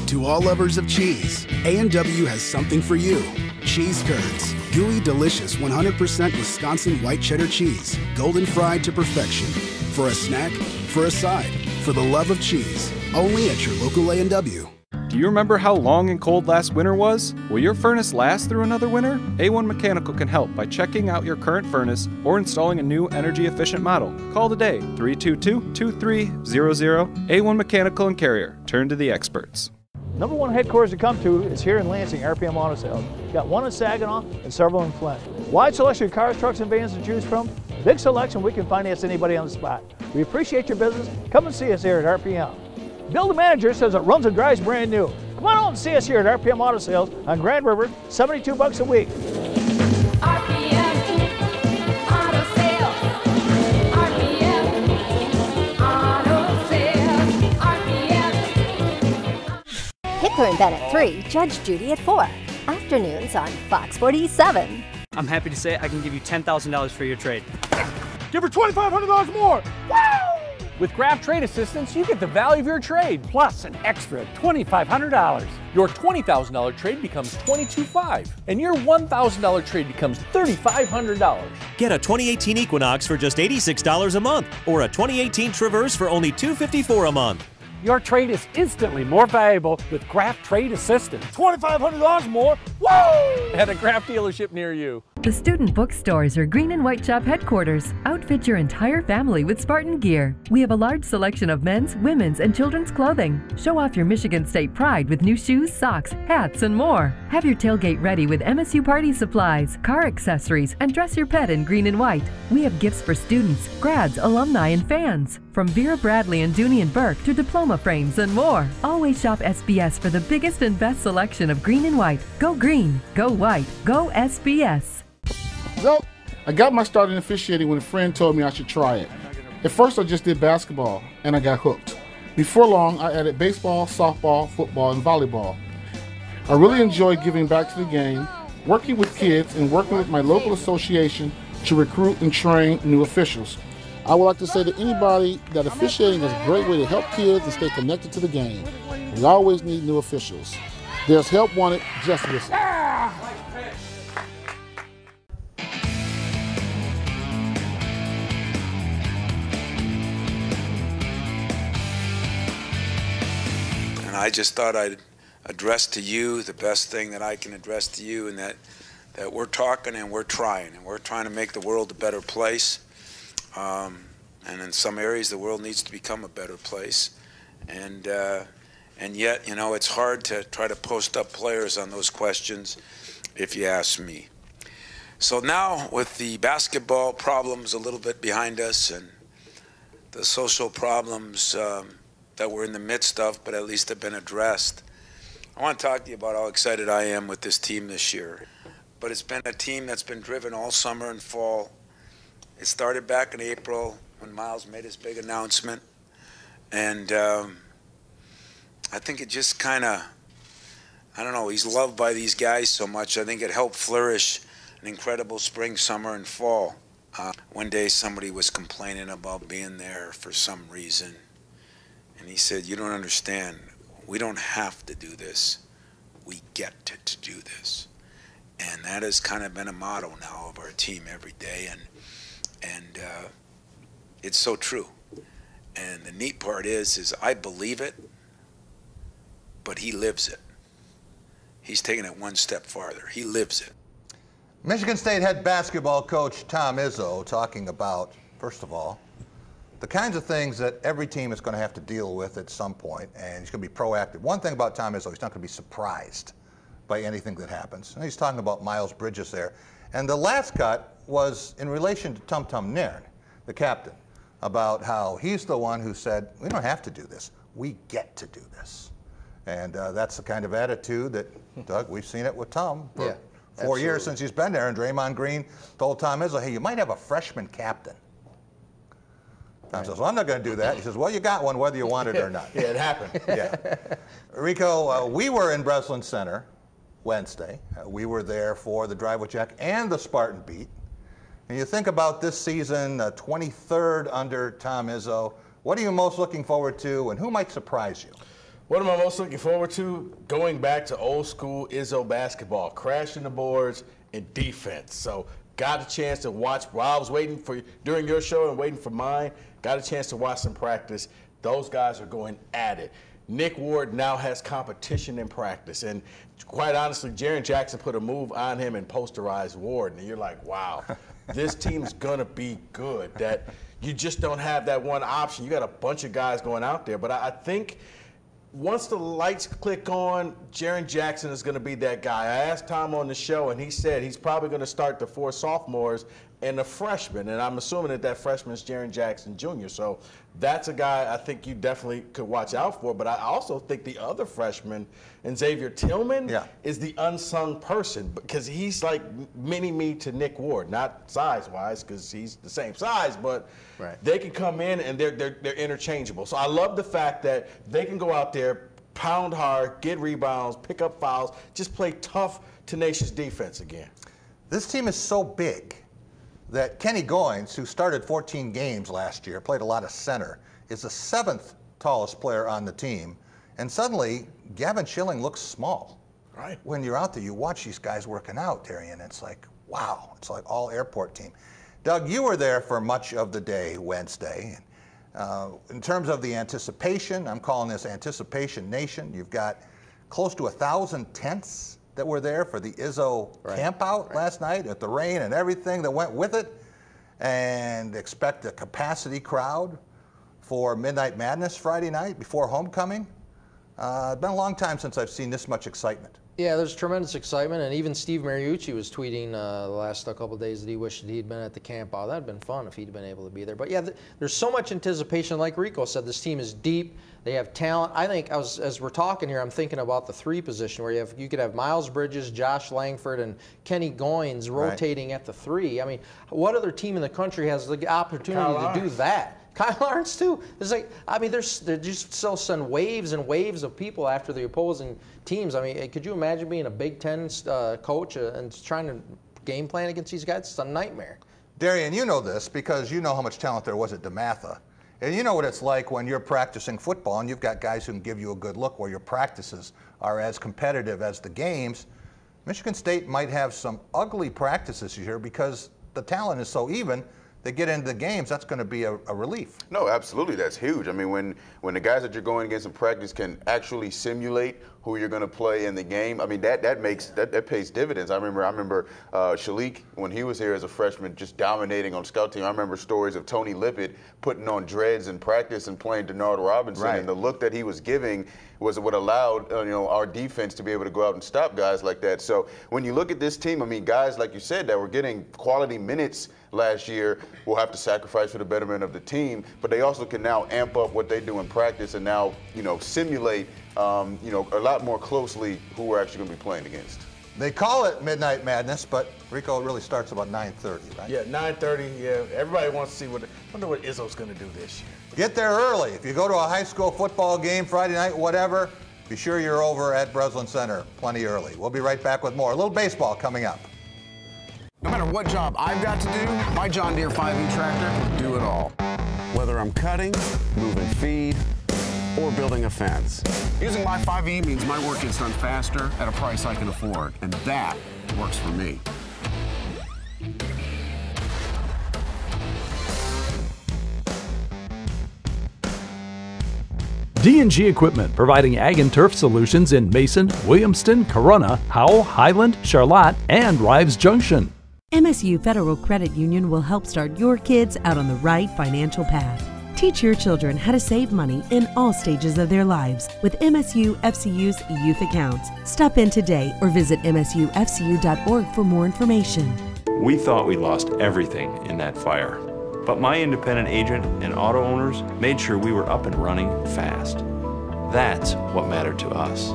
To all lovers of cheese, A&W has something for you. Cheese curds. Gooey, delicious, 100% Wisconsin white cheddar cheese. Golden fried to perfection. For a snack, for a side, for the love of cheese. Only at your local A&W. Do you remember how long and cold last winter was? Will your furnace last through another winter? A1 Mechanical can help by checking out your current furnace or installing a new energy-efficient model. Call today, 322-2300. A1 Mechanical and Carrier. Turn to the experts. Number 1 headquarters to come to is here in Lansing, RPM Auto Sales. Got 1 in Saginaw and several in Flint. Wide selection of cars, trucks, and vans to choose from. Big selection, we can finance anybody on the spot. We appreciate your business. Come and see us here at RPM. Bill the manager says it runs and drives brand new. Come on out and see us here at RPM Auto Sales on Grand River, $72 a week. Hitler and Ben at 3, Judge Judy at 4. Afternoons on Fox 47. I'm happy to say I can give you $10,000 for your trade. Give her $2,500 more! Woo! With Graph Trade Assistance, you get the value of your trade, plus an extra $2,500. Your $20,000 trade becomes $22,500, and your $1,000 trade becomes $3,500. Get a 2018 Equinox for just $86 a month, or a 2018 Traverse for only $254 a month. Your trade is instantly more valuable with Graph Trade Assistance. $2,500 more, woo! At a Graph dealership near you. The student bookstores are Green and White Shop headquarters. Outfit your entire family with Spartan gear. We have a large selection of men's, women's, and children's clothing. Show off your Michigan State pride with new shoes, socks, hats, and more. Have your tailgate ready with MSU party supplies, car accessories, and dress your pet in green and white. We have gifts for students, grads, alumni, and fans. From Vera Bradley and Dooney and Burke to diploma frames and more. Always shop SBS for the biggest and best selection of green and white. Go green, go white, go SBS. So, I got my start in officiating when a friend told me I should try it. At first I just did basketball, and I got hooked. Before long, I added baseball, softball, football, and volleyball. I really enjoyed giving back to the game, working with kids, and working with my local association to recruit and train new officials. I would like to say to anybody that officiating is a great way to help kids and stay connected to the game. We always need new officials. There's help wanted, just listen. And I just thought I'd address to you the best thing that I can address to you, and that we're talking and we're trying to make the world a better place. And in some areas, the world needs to become a better place. And yet, you know, it's hard to try to post up players on those questions, if you ask me. So now, with the basketball problems a little bit behind us and the social problems that we're in the midst of, but at least have been addressed, I want to talk to you about how excited I am with this team this year. but it's been a team that's been driven all summer and fall. It started back in April when Miles made his big announcement. And I think it just kind of, I don't know, he's loved by these guys so much. I think it helped flourish an incredible spring, summer, and fall. One day somebody was complaining about being there for some reason. And he said, you don't understand. We don't have to do this. We get to do this. And that has kind of been a motto now of our team every day. And it's so true. And the neat part is I believe it, but he lives it. He's taking it one step farther. He lives it. Michigan State head basketball coach Tom Izzo talking about, first of all, the kinds of things that every team is going to have to deal with at some point, and he's going to be proactive. One thing about Tom Izzo, he's not going to be surprised by anything that happens. And he's talking about Miles Bridges there. And the last cut was in relation to Tum Tum Nairn, the captain, about how he's the one who said, we don't have to do this. We get to do this. And that's the kind of attitude that, Doug, we've seen it with Tom for 4 years since he's been there. And Draymond Green told Tom Izzo, hey, you might have a freshman captain. Tom says, well, I'm not going to do that. He says, well, you got one whether you want it or not. Yeah, it happened. Yeah. Rico, we were in Breslin Center Wednesday. We were there for the Drive with Jack and the Spartan Beat. And you think about this season, 23rd under Tom Izzo, what are you most looking forward to, and who might surprise you? What am I most looking forward to? Going back to old school Izzo basketball, crashing the boards and defense. So got a chance to watch while I was waiting for during your show and waiting for mine. Got a chance to watch some practice. Those guys are going at it. Nick Ward now has competition in practice, and quite honestly, Jaren Jackson put a move on him and posterized Ward, and you're like, wow, this team's gonna be good. That you just don't have that one option. You got a bunch of guys going out there, but I think once the lights click on, Jaren Jackson is going to be that guy. I asked Tom on the show, and he said he's probably going to start the 4 sophomores and a freshman, and I'm assuming that freshman is Jaren Jackson Jr. So that's a guy I think you definitely could watch out for. But I also think the other freshman, and Xavier Tillman, is the unsung person because he's like mini-me to Nick Ward, not size-wise because he's the same size, but they can come in and they're interchangeable. So I love the fact that they can go out there, pound hard, get rebounds, pick up fouls, just play tough, tenacious defense again. This team is so big that Kenny Goins, who started 14 games last year, played a lot of center, is the 7th tallest player on the team. And suddenly, Gavin Schilling looks small. Right. When you're out there, you watch these guys working out, Darian, it's like, wow, it's like all airport team. Doug, you were there for much of the day Wednesday. In terms of the anticipation, I'm calling this Anticipation Nation. You've got close to 1,000 tents that were there for the Izzo camp out last night at the rain and everything that went with it, and expect a capacity crowd for Midnight Madness Friday night before homecoming. It's been a long time since I've seen this much excitement. Yeah, there's tremendous excitement, and even Steve Mariucci was tweeting the last couple of days that he wished that he'd been at the camp out. That'd been fun if he'd been able to be there. But yeah, there's so much anticipation. Like Rico said, this team is deep. They have talent. I think as we're talking here, I'm thinking about the 3 position where you could have Miles Bridges, Josh Langford, and Kenny Goins rotating at the 3. I mean, what other team in the country has the opportunity to do that? Kyle Lawrence too. It's like, I mean, they just still send waves and waves of people after the opposing teams. I mean, could you imagine being a Big Ten coach and trying to game plan against these guys? It's a nightmare. Darian, you know this because you know how much talent there was at DeMatha. And you know what it's like when you're practicing football and you've got guys who can give you a good look where your practices are as competitive as the games. Michigan State might have some ugly practices here because the talent is so even. They get into the games, that's going to be a relief. No, absolutely, that's huge. I mean, when the guys that you're going against in practice can actually simulate who you're going to play in the game, I mean, that pays dividends. I remember Shalik, when he was here as a freshman, just dominating on scout team. I remember stories of Tony Lippett putting on dreads in practice and playing Denard Robinson, and the look that he was giving was what allowed our defense to be able to go out and stop guys like that. So when you look at this team, I mean, guys like you said that were getting quality minutes last year will have to sacrifice for the betterment of the team, but they also can now amp up what they do in practice and now simulate a lot more closely who we're actually going to be playing against. They call it Midnight Madness, but Rico, it really starts about 9:30, right? Yeah, 9:30. Yeah, everybody wants to see wonder what Izzo's going to do this year. Get there early. If you go to a high school football game, Friday night, whatever, be sure you're over at Breslin Center plenty early. We'll be right back with more. A little baseball coming up. No matter what job I've got to do, my John Deere 5E tractor can do it all. Whether I'm cutting, moving feed, or building a fence. Using my 5E means my work gets done faster at a price I can afford, and that works for me. D&G Equipment, providing ag and turf solutions in Mason, Williamston, Corunna, Howell, Highland, Charlotte, and Rives Junction. MSU Federal Credit Union will help start your kids out on the right financial path. Teach your children how to save money in all stages of their lives with MSU FCU's youth accounts. Stop in today or visit msufcu.org for more information. We thought we lost everything in that fire, but my independent agent and auto owners made sure we were up and running fast. That's what mattered to us.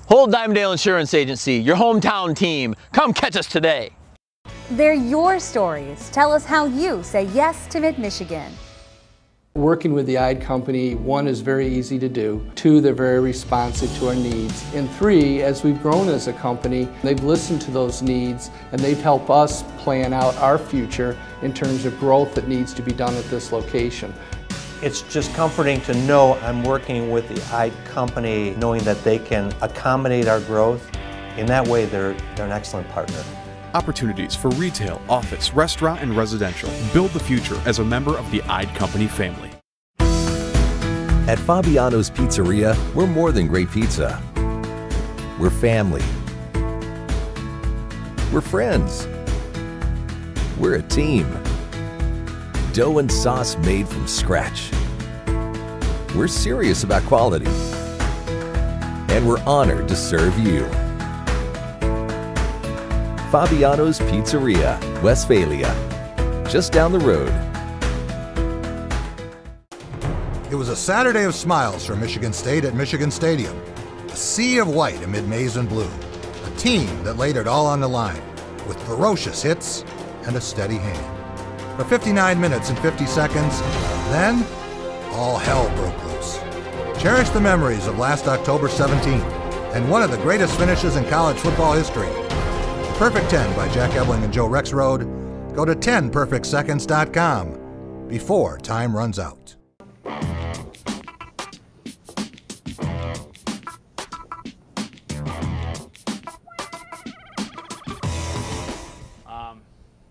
Hold Dimondale Insurance Agency, your hometown team. Come catch us today. They're your stories. Tell us how you say yes to Mid-Michigan. Working with the IDE company, 1, is very easy to do. 2, they're very responsive to our needs. And 3, as we've grown as a company, they've listened to those needs and they've helped us plan out our future in terms of growth that needs to be done at this location. It's just comforting to know I'm working with the IDE company, knowing that they can accommodate our growth. In that way, they're an excellent partner. Opportunities for retail, office, restaurant, and residential. Build the future as a member of the IDE Company family. At Fabiano's Pizzeria, we're more than great pizza. We're family. We're friends. We're a team. Dough and sauce made from scratch. We're serious about quality. And we're honored to serve you. Fabiano's Pizzeria, Westphalia, just down the road. It was a Saturday of smiles for Michigan State at Michigan Stadium. A sea of white amid maize and blue. A team that laid it all on the line with ferocious hits and a steady hand. For 59 minutes and 50 seconds, then all hell broke loose. Cherish the memories of last October 17th and one of the greatest finishes in college football history. Perfect 10 by Jack Ebling and Joe Rexrode. Go to 10perfectseconds.com before time runs out.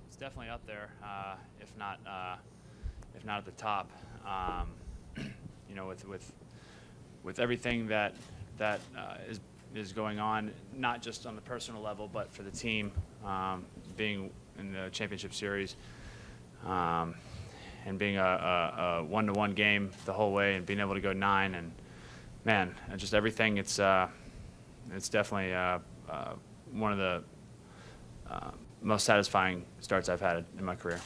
It's definitely up there, if not at the top. You know, with everything that is going on, not just on the personal level, but for the team, being in the championship series, and being a one-to-one game the whole way, and being able to go 9, and man, just everything. It's definitely one of the most satisfying starts I've had in my career.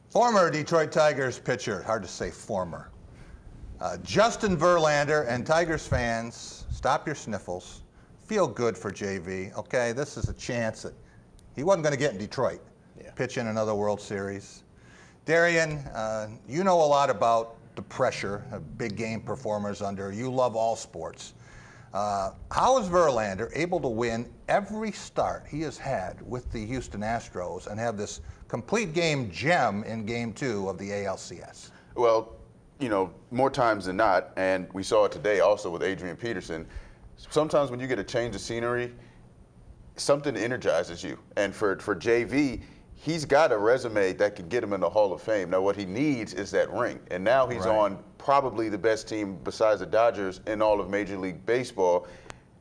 Former Detroit Tigers pitcher, hard to say former, Justin Verlander, and Tigers fans, stop your sniffles. Feel good for JV. Okay, this is a chance that he wasn't going to get in Detroit. Pitch in another World Series. Darian, you know a lot about the pressure of big game performers under. You love all sports. How is Verlander able to win every start he has had with the Houston Astros and have this complete game gem in Game 2 of the ALCS? Well, you know, more times than not, and we saw it today also with Adrian Peterson, sometimes when you get a change of scenery, something energizes you. And for JV, he's got a resume that could get him in the Hall of Fame. Now, what he needs is that ring. And now he's on probably the best team besides the Dodgers in all of Major League Baseball.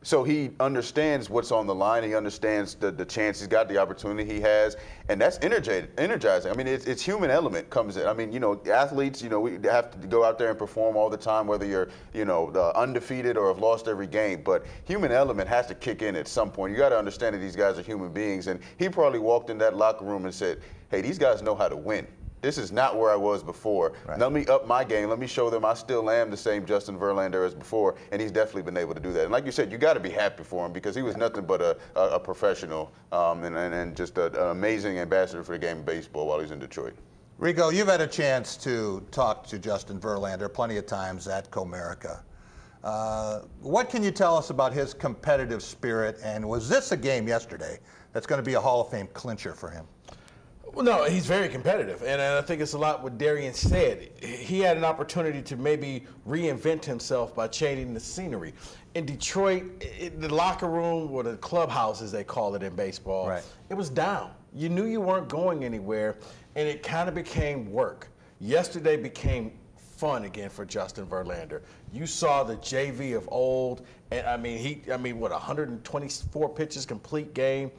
So he understands what's on the line. He understands the chance he's got, the opportunity he has, and that's energizing. I mean, it's human element comes in. I mean, you know, athletes, you know, we have to go out there and perform all the time, whether you're, you know, undefeated or have lost every game. But human element has to kick in at some point. You got to understand that these guys are human beings, and he probably walked in that locker room and said, "Hey, these guys know how to win." this is not where I was before. Right. Let me up my game. Let me show them I still am the same Justin Verlander as before, and he's definitely been able to do that. And like you said, you got to be happy for him because he was nothing but a professional and just an amazing ambassador for the game of baseball while he's in Detroit. Rico, you've had a chance to talk to Justin Verlander plenty of times at Comerica. What can you tell us about his competitive spirit, and was this a game yesterday that's going to be a Hall of Fame clincher for him? Well, no, he's very competitive, and I think it's a lot what Darian said. He had an opportunity to maybe reinvent himself by changing the scenery. In Detroit, the locker room, or the clubhouse as they call it in baseball, right, it was down. You knew you weren't going anywhere, and it kind of became work. Yesterday became fun again for Justin Verlander. You saw the JV of old, and I mean, what, 124 pitches complete game.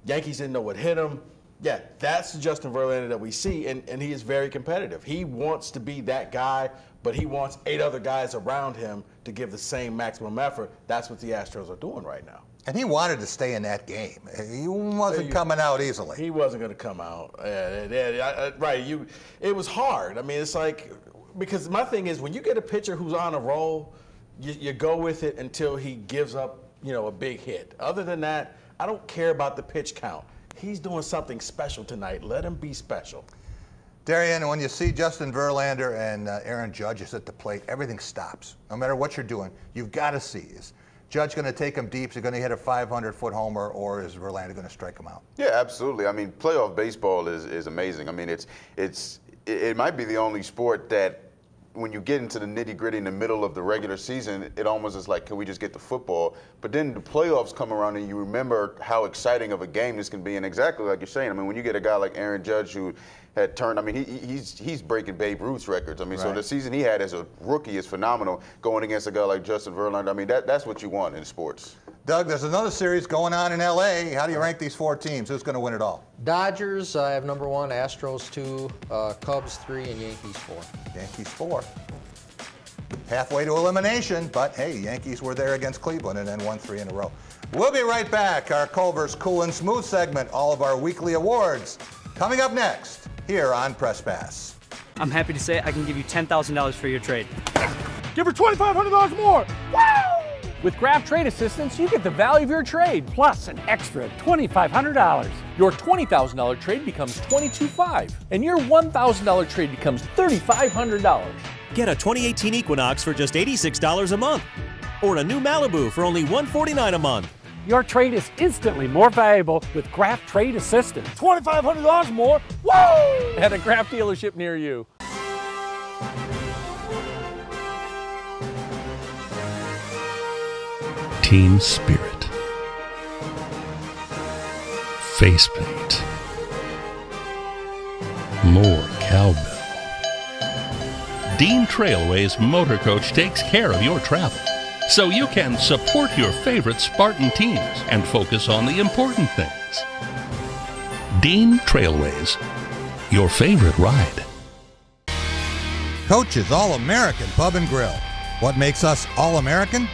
Yankees didn't know what hit him. Yeah, that's the Justin Verlander that we see, and he is very competitive. He wants to be that guy, but he wants 8 other guys around him to give the same maximum effort. That's what the Astros are doing right now. And he wanted to stay in that game. He wasn't coming out easily. He wasn't going to come out. Right. It was hard. I mean, it's like, because my thing is, when you get a pitcher who's on a roll, you go with it until he gives up, a big hit. Other than that, I don't care about the pitch count. He's doing something special tonight. Let him be special. Darian, when you see Justin Verlander and Aaron Judge is at the plate, everything stops. No matter what you're doing, you've got to see, is Judge going to take him deep? Is he going to hit a 500-foot homer, or is Verlander going to strike him out? Yeah, absolutely. I mean, playoff baseball is amazing. I mean, it might be the only sport that when you get into the nitty-gritty in the middle of the regular season, it almost is like, can we just get to football? But then the playoffs come around and you remember how exciting of a game this can be. And exactly like you're saying, I mean, when you get a guy like Aaron Judge who had turned, I mean, he's breaking Babe Ruth's records. I mean, so the season he had as a rookie is phenomenal, going against a guy like Justin Verlander. I mean, that's what you want in sports. Doug, there's another series going on in L.A. How do you rank these 4 teams? Who's going to win it all? Dodgers, I have number 1, Astros 2, Cubs 3, and Yankees 4. Yankees 4. Halfway to elimination, but hey, Yankees were there against Cleveland and then won 3 in a row. We'll be right back. Our Culver's Cool and Smooth segment, all of our weekly awards, coming up next here on Press Pass. I'm happy to say I can give you $10,000 for your trade. Give her $2,500 more. Woo! With Craft Trade Assistance, you get the value of your trade plus an extra $2,500. Your $20,000 trade becomes $22,500, and your $1,000 trade becomes $3,500. Get a 2018 Equinox for just $86 a month, or a new Malibu for only $149 a month. Your trade is instantly more valuable with Craft Trade Assistance. $2,500 more, woo! At a Craft dealership near you. Team spirit, face paint, more cowbell. Dean Trailways Motor Coach takes care of your travel, so you can support your favorite Spartan teams and focus on the important things. Dean Trailways, your favorite ride. Coach's All-American Pub and Grill. What makes us All-American?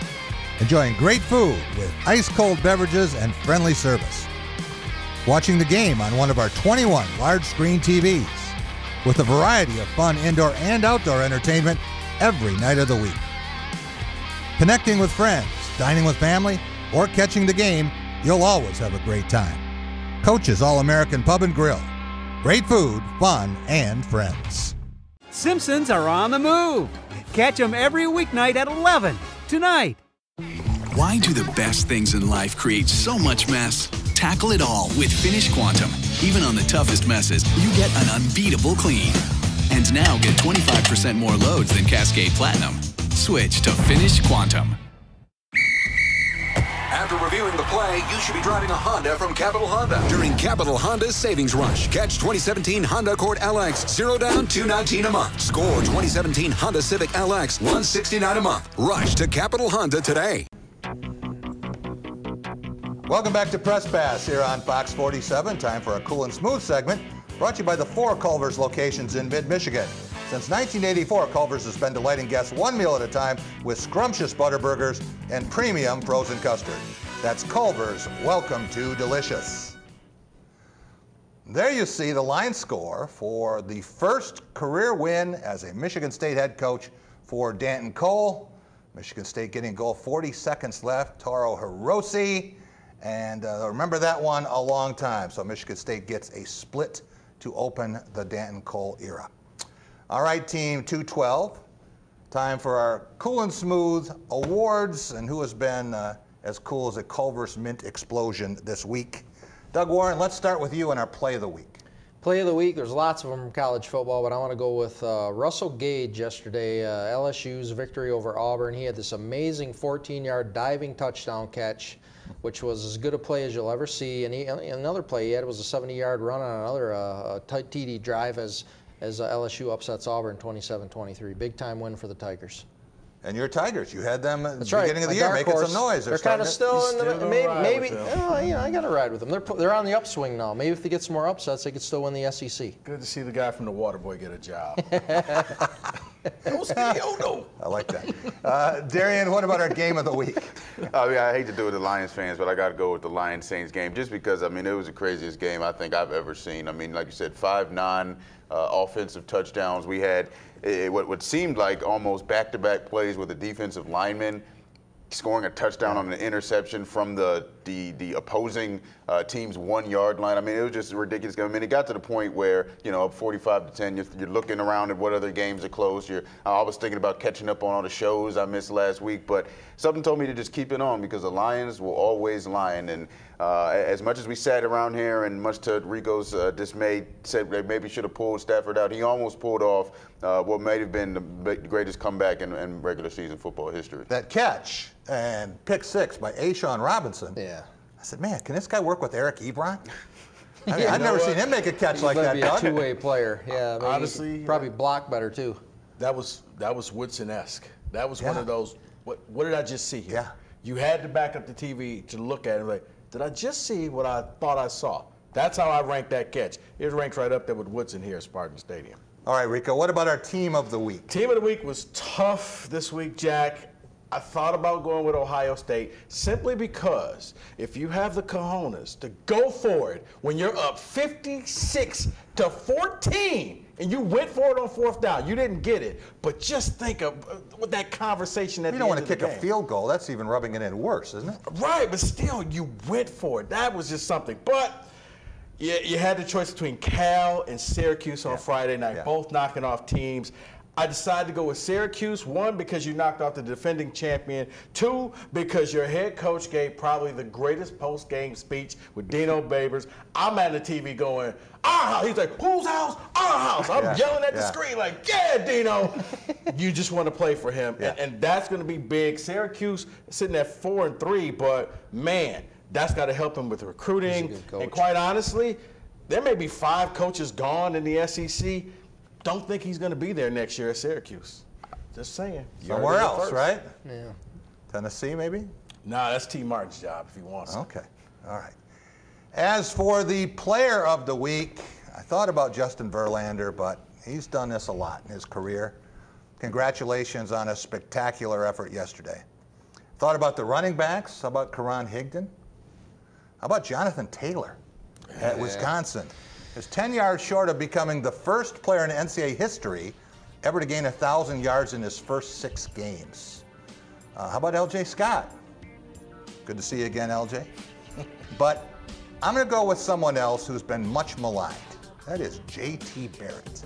Enjoying great food with ice-cold beverages and friendly service. Watching the game on one of our 21 large-screen TVs, with a variety of fun indoor and outdoor entertainment every night of the week. Connecting with friends, dining with family, or catching the game, you'll always have a great time. Coach's All-American Pub and Grill. Great food, fun, and friends. Simpsons are on the move. Catch them every weeknight at 11 tonight. Why do the best things in life create so much mess? Tackle it all with Finish Quantum. Even on the toughest messes, you get an unbeatable clean. And now get 25% more loads than Cascade Platinum. Switch to Finish Quantum. After reviewing the play, you should be driving a Honda from Capital Honda. During Capital Honda's Savings Rush, catch 2017 Honda Accord LX, 0 down, $219 a month. Score 2017 Honda Civic LX, $169 a month. Rush to Capital Honda today. Welcome back to Press Pass here on Fox 47. Time for a Cool and Smooth segment brought to you by the 4 Culver's locations in mid-Michigan. Since 1984, Culver's has been delighting guests one meal at a time with scrumptious butter burgers and premium frozen custard. That's Culver's. Welcome to delicious. There you see the line score for the first career win as a Michigan State head coach for Danton Cole. Michigan State getting a goal, 40 seconds left. Taro Hirose. And remember that one a long time. So Michigan State gets a split to open the Danton Cole era. All right, Team 212. Time for our Cool and Smooth Awards. And who has been as cool as a Culver's Mint explosion this week? Doug Warren, let's start with you in our Play of the Week. Play of the week, there's lots of them from college football, but I want to go with Russell Gage yesterday, LSU's victory over Auburn. He had this amazing 14-yard diving touchdown catch, which was as good a play as you'll ever see. And another play he had was a 70-yard run on another TD drive as LSU upsets Auburn 27-23. Big-time win for the Tigers. And your Tigers, you had them at the That's beginning of the year making some noise. They're kind of still in the maybe. I got to ride with them. They're on the upswing now. Maybe if they get some more upsets, they could still win the SEC. Good to see the guy from the Waterboy get a job. I like that. Darian, what about our game of the week? I mean, I hate to do it with the Lions fans, but I got to go with the Lions Saints game just because, I mean, it was the craziest game I think I've ever seen. I mean, like you said, 5 non-offensive touchdowns. We had what seemed like almost back-to-back plays with a defensive lineman scoring a touchdown on an interception from the opposing team's 1-yard line. I mean, it was just ridiculous. I mean, it got to the point where, you know, up 45-10, you're looking around at what other games are close. I was thinking about catching up on all the shows I missed last week, but something told me to just keep it on because the Lions will always lion. And as much as we sat around here and much to Rico's dismay, said they maybe should have pulled Stafford out, he almost pulled off what may have been the greatest comeback in regular season football history. That catch and pick 6 by A'Shawn Robinson. Yeah. I said, man, can this guy work with Eric Ebron? I mean, I've never seen him make a catch like that. He'd be a two-way player. Yeah, maybe honestly, probably block better too. That was Woodson-esque. That was one of those. What did I just see here? Yeah. You had to back up the TV to look at it. Like, did I just see what I thought I saw? That's how I ranked that catch. It ranks right up there with Woodson here at Spartan Stadium. All right, Rico, what about our team of the week? Team of the week was tough this week, Jack. I thought about going with Ohio State simply because if you have the cojones to go for it when you're up 56-14 and you went for it on 4th down, you didn't get it. But just think of that conversation at the end of the game. You don't want to kick a field goal. That's even rubbing it in worse, isn't it? Right, but still, you went for it. That was just something. But you had the choice between Cal and Syracuse on Friday night, both knocking off teams. I decided to go with Syracuse, 1, because you knocked off the defending champion, 2, because your head coach gave probably the greatest post-game speech with Dino Babers. I'm at the TV going, our house. He's like, whose house? Our house. I'm yelling at the screen like, yeah, Dino. You just want to play for him, and that's going to be big. Syracuse sitting at 4-3, but, man, that's got to help him with recruiting. And quite honestly, there may be 5 coaches gone in the SEC. Don't think he's going to be there next year at Syracuse. Just saying. Somewhere else, right? Yeah. Tennessee, maybe? Nah, that's T. Martin's job if he wants it. Okay. All right. As for the player of the week, I thought about Justin Verlander, but he's done this a lot in his career. Congratulations on a spectacular effort yesterday. Thought about the running backs. How about Karan Higdon? How about Jonathan Taylor at Wisconsin? Is 10 yards short of becoming the first player in NCAA history ever to gain 1,000 yards in his first 6 games. How about L.J. Scott? Good to see you again, L.J. But I'm going to go with someone else who's been much maligned. That is J.T. Barrett.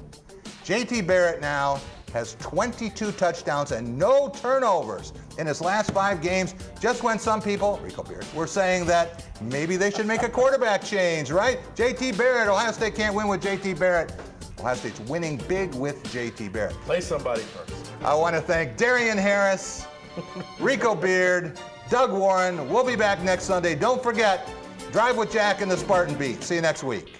J.T. Barrett now has 22 touchdowns and no turnovers in his last 5 games, just when some people, Rico Beard, were saying that maybe they should make a quarterback change, right? J.T. Barrett, Ohio State can't win with J.T. Barrett. Ohio State's winning big with J.T. Barrett. Play somebody first. I want to thank Darian Harris, Rico Beard, Doug Warren. We'll be back next Sunday. Don't forget, Drive with Jack and the Spartan Beat. See you next week.